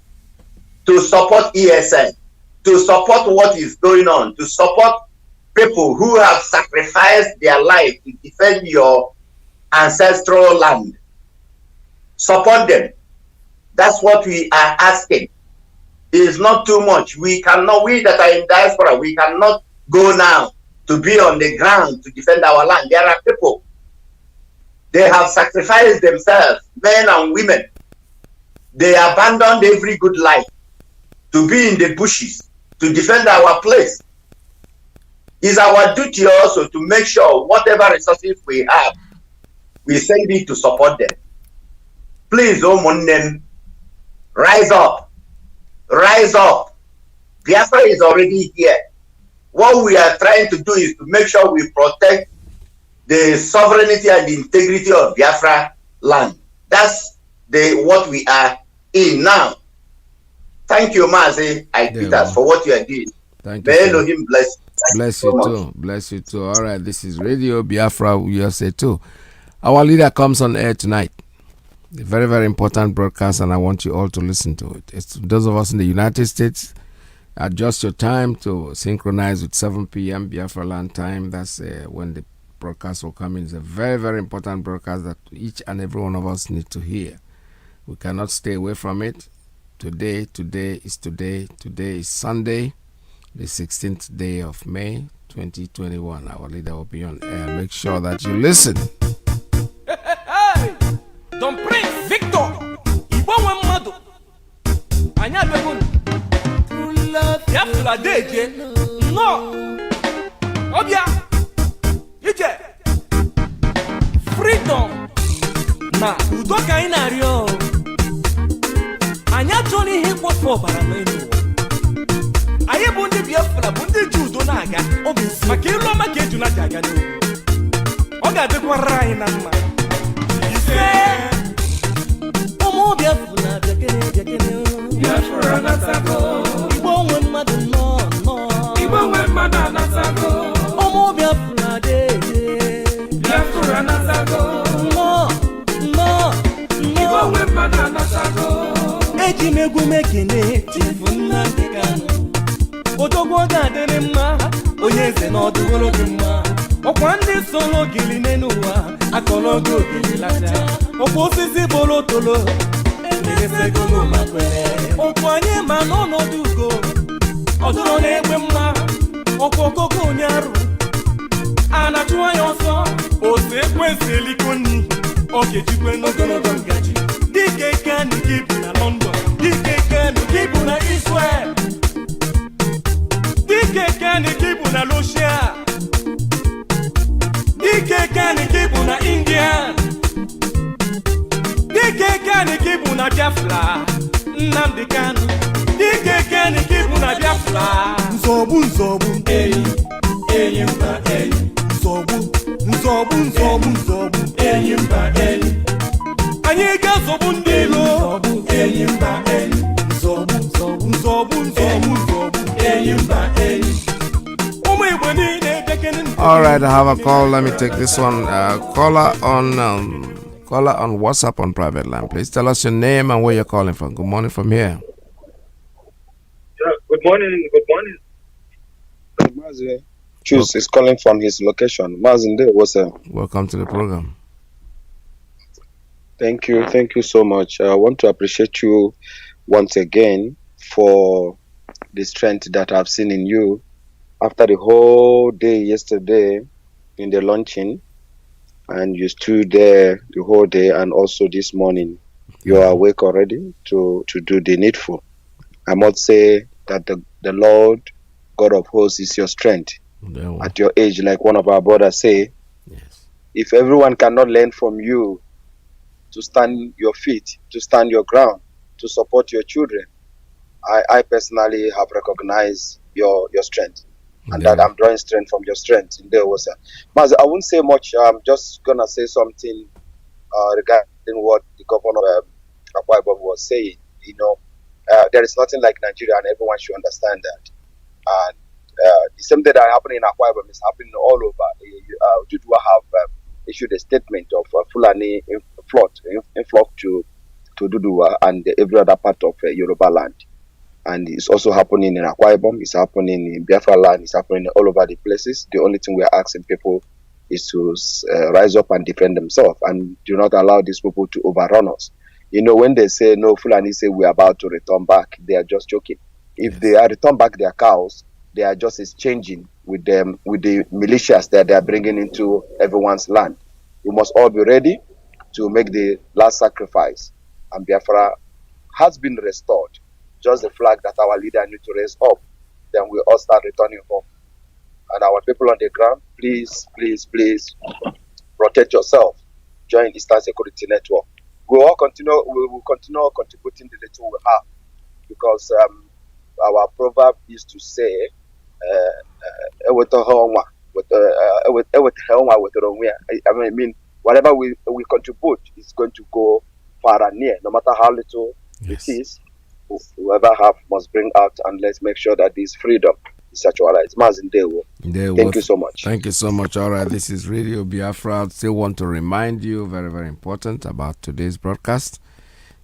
to support ESN, to support what is going on, to support people who have sacrificed their life to defend your ancestral land. Support them. That's what we are asking. It is not too much. We that are in diaspora, we cannot go now to be on the ground to defend our land. There are people. They have sacrificed themselves, men and women. They abandoned every good life to be in the bushes, to defend our place. It's our duty also to make sure whatever resources we have, we send it to support them. Please, Omonem, rise up. Rise up. Biafra is already here. What we are trying to do is to make sure we protect the sovereignty and the integrity of Biafra land. That's what we are in now. Thank you, Mazi. I do that for what you are doing. Thank you. May Elohim bless. Bless you too. Bless you too. All right, this is Radio Biafra USA too. Our leader comes on air tonight. A very, very important broadcast, and I want you all to listen to it. It's those of us in the United States. Adjust your time to synchronize with 7 p.m. Biafra land time. That's when the broadcast will come in. It's a very, very important broadcast that each and every one of us need to hear. We cannot stay away from it. Today is Sunday, the 16th day of May 2021. Our leader will be on air. Make sure that you listen. Hey! Don't Prince Victor! Ibo Mado! Anya Begun! Yafula Deje! No! Obia! Ije! Freedom! Na udoka inario! Anya Johnny Hippo for Barameno! Aye bundi Biafra bundi judo naga obi makiro makeju na jaga no oga de kwarai na ma ise omo Biafra dekene Biafra na tako ibo wen madu no ibo wen madu na tako omo Biafra de Biafra na tako no ibo wen madu na tako eji megu mekene tifuna dekano Odogwo ga-adịrị mma onye eze na ọdụgolo gị mma ọkwa ndị solo gili n'ụwa akọlọgo ogili lacha ọkwa osisi bolo tolo emeresegolo makwere ọkwa anyị ma n'ọnọdụ ugo ọdụrụ na-egbe mma ọkwa okoko onye arụ a na-achụ anya ọsọ ose ekwensị eliko nni ọ ga-ejikwe n'ogologo ngaji dike kanu gị bụ na London dike kanu gị bụ na Israel Dike kani kibu na Russia Dike kani kibu na India Dike Dike Kani Kibu na Biafra, Nnamdi Kanu. Dike Kani Kibu na Biafra. Nzobu nzobu, eyi mba eyi. Nzobu, nzobu, nzobu, nzobu, eyi mba eyi. Anyị ga-azọgbu ndị ilo, eyi mba eyi. Nzobu, nzobu, nzobu, nzobu, nzobu, eyi mba eyi. Ụmụ Igbo niile dekene. All right, I have a call. Let me take this one. Caller on WhatsApp on private line. Please tell us your name and where you're calling from. Good morning from here. Yeah, good morning. Good morning. Mazi Choose is calling from his location. Mazi Welcome to the program. Thank you so much. I want to appreciate you once again for the strength that I've seen in you after the whole day yesterday in the launching, and you stood there the whole day, and also this morning you are awake already to do the needful. I must say that the Lord God of hosts is your strength. At your age, like one of our brothers say, if everyone cannot learn from you to stand your feet, to stand your ground, to support your children, I personally have recognized your strength, and that I'm drawing strength from your strength. In there was Mazi, I won't say much. I'm just gonna say something regarding what the governor of Akwa Ibom was saying. You know, there is nothing like Nigeria, and everyone should understand that. And the same thing that happened in Akwa Ibom is happening all over. Judua have issued a statement of Fulani influx to Dudua and every other part of Yoruba land. And it's also happening in Akwa Ibom, it's happening in Biafra land, it's happening all over the places. The only thing we are asking people is to rise up and defend themselves, and do not allow these people to overrun us. You know, when they say, no, Fulani say we're about to return back, they are just joking. If they are return back their cows, they are just exchanging with them, with the militias that they are bringing into everyone's land. We must all be ready to make the last sacrifice. And Biafra has been restored. Just the flag that our leader need to raise up. Then we all start returning home. And our people on the ground, please, please, please protect yourself. Join Eastern Security Network. We will continue contributing the little we have, because our proverb is to say, I mean, whatever we contribute is going to go far and near, no matter how little it is. Whoever have must bring out, and let's make sure that this freedom is actualized. Thank you so much. Thank you so much. All right, this is Radio Biafra. I still want to remind you, very, very important, about today's broadcast,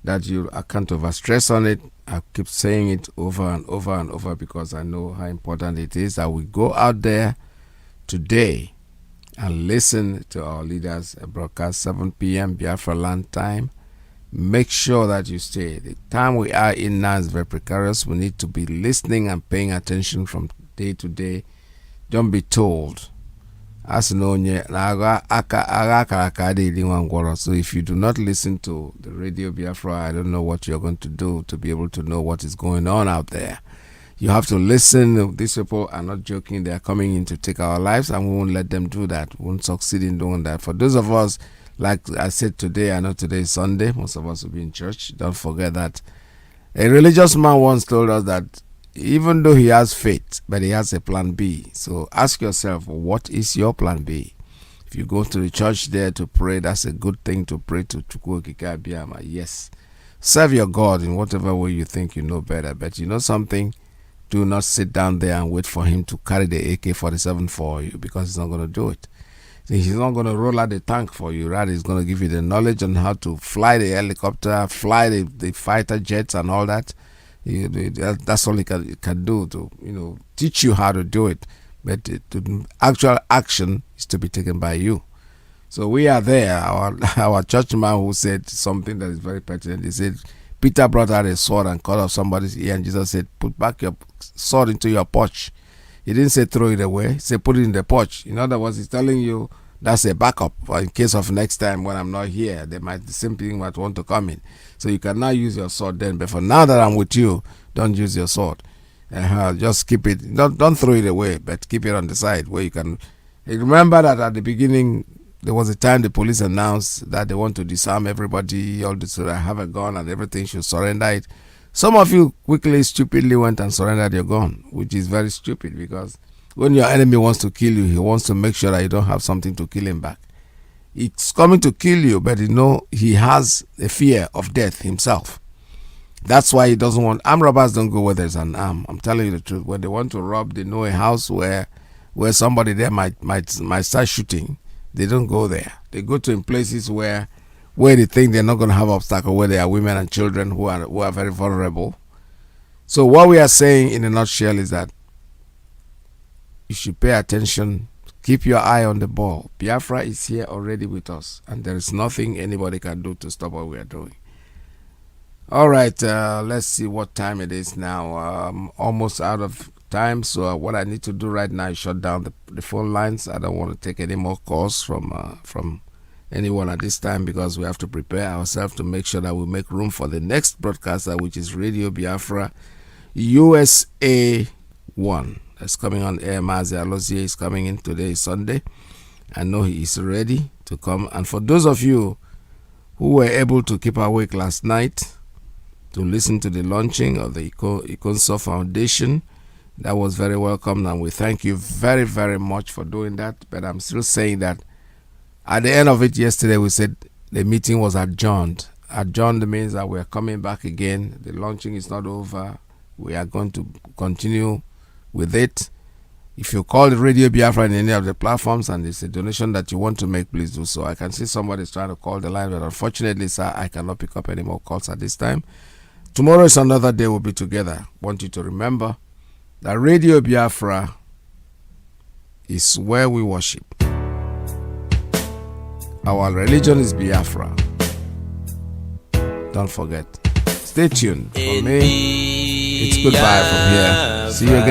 that I can't overstress on it. I keep saying it over and over and over, because I know how important it is that we go out there today and listen to our leaders broadcast 7 p.m. Biafra land time. Make sure that you stay. The time we are in now is very precarious. We need to be listening and paying attention from day to day. Don't be told. So if you do not listen to the Radio Biafra, I don't know what you're going to do to be able to know what is going on out there. You have to listen. These people are not joking. They are coming in to take our lives, and we won't let them do that. We won't succeed in doing that. For those of us, like I said today, I know today is Sunday. Most of us will be in church. Don't forget that a religious man once told us that even though he has faith, but he has a plan B. So ask yourself, what is your plan B? If you go to the church there to pray, that's a good thing to pray to Chukwuokike Abiyama. Yes. Serve your God in whatever way you think you know better. But you know something? Do not sit down there and wait for him to carry the AK-47 for you, because he's not going to do it. He's not going to roll out the tank for you. Rather, he's going to give you the knowledge on how to fly the helicopter, fly the fighter jets and all that. That's all he can do, to teach you how to do it. But the actual action is to be taken by you. So we are there. Our churchman who said something that is very pertinent. He said, Peter brought out a sword and cut off somebody's ear, and Jesus said, put back your sword into your pouch. He didn't say throw it away. He said put it in the pouch. In other words, he's telling you that's a backup for in case of next time when I'm not here. The same thing might want to come in. So you can now use your sword then. But for now that I'm with you, don't use your sword. Just keep it. Don't throw it away, but keep it on the side where you can. Remember that at the beginning, there was a time the police announced that they want to disarm everybody, all this, so that have a gun and everything should surrender it. Some of you quickly, stupidly went and surrendered your gun, which is very stupid, because when your enemy wants to kill you, he wants to make sure that you don't have something to kill him back. It's coming to kill you, but you know he has a fear of death himself. That's why he doesn't want. Armed robbers don't go where there's an arm. I'm telling you the truth. When they want to rob, they know a house where somebody there might start shooting. They don't go there. They go to places where they think they're not going to have obstacle, where there are women and children who are very vulnerable. So what we are saying in a nutshell is that you should pay attention. Keep your eye on the ball. Biafra is here already with us, and there is nothing anybody can do to stop what we are doing. All right, let's see what time it is now. I'm almost out of time, so what I need to do right now is shut down the phone lines. I don't want to take any more calls from anyone at this time, because we have to prepare ourselves to make sure that we make room for the next broadcaster, which is Radio Biafra USA 1. That's coming on air. Mazi Nwachineke is coming in today, Sunday. I know he is ready to come. And for those of you who were able to keep awake last night to listen to the launching of the Ikonso Foundation, that was very welcome, and we thank you very, very much for doing that. But I'm still saying that at the end of it yesterday, we said the meeting was adjourned. Adjourned means that we're coming back again. The launching is not over. We are going to continue with it. If you call the Radio Biafra in any of the platforms and it's a donation that you want to make, please do so. I can see somebody's trying to call the line, but unfortunately, sir, I cannot pick up any more calls at this time. Tomorrow is another day we'll be together. I want you to remember that Radio Biafra is where we worship. Our religion is Biafra. Don't forget. Stay tuned. For me, it's goodbye from here. See you again.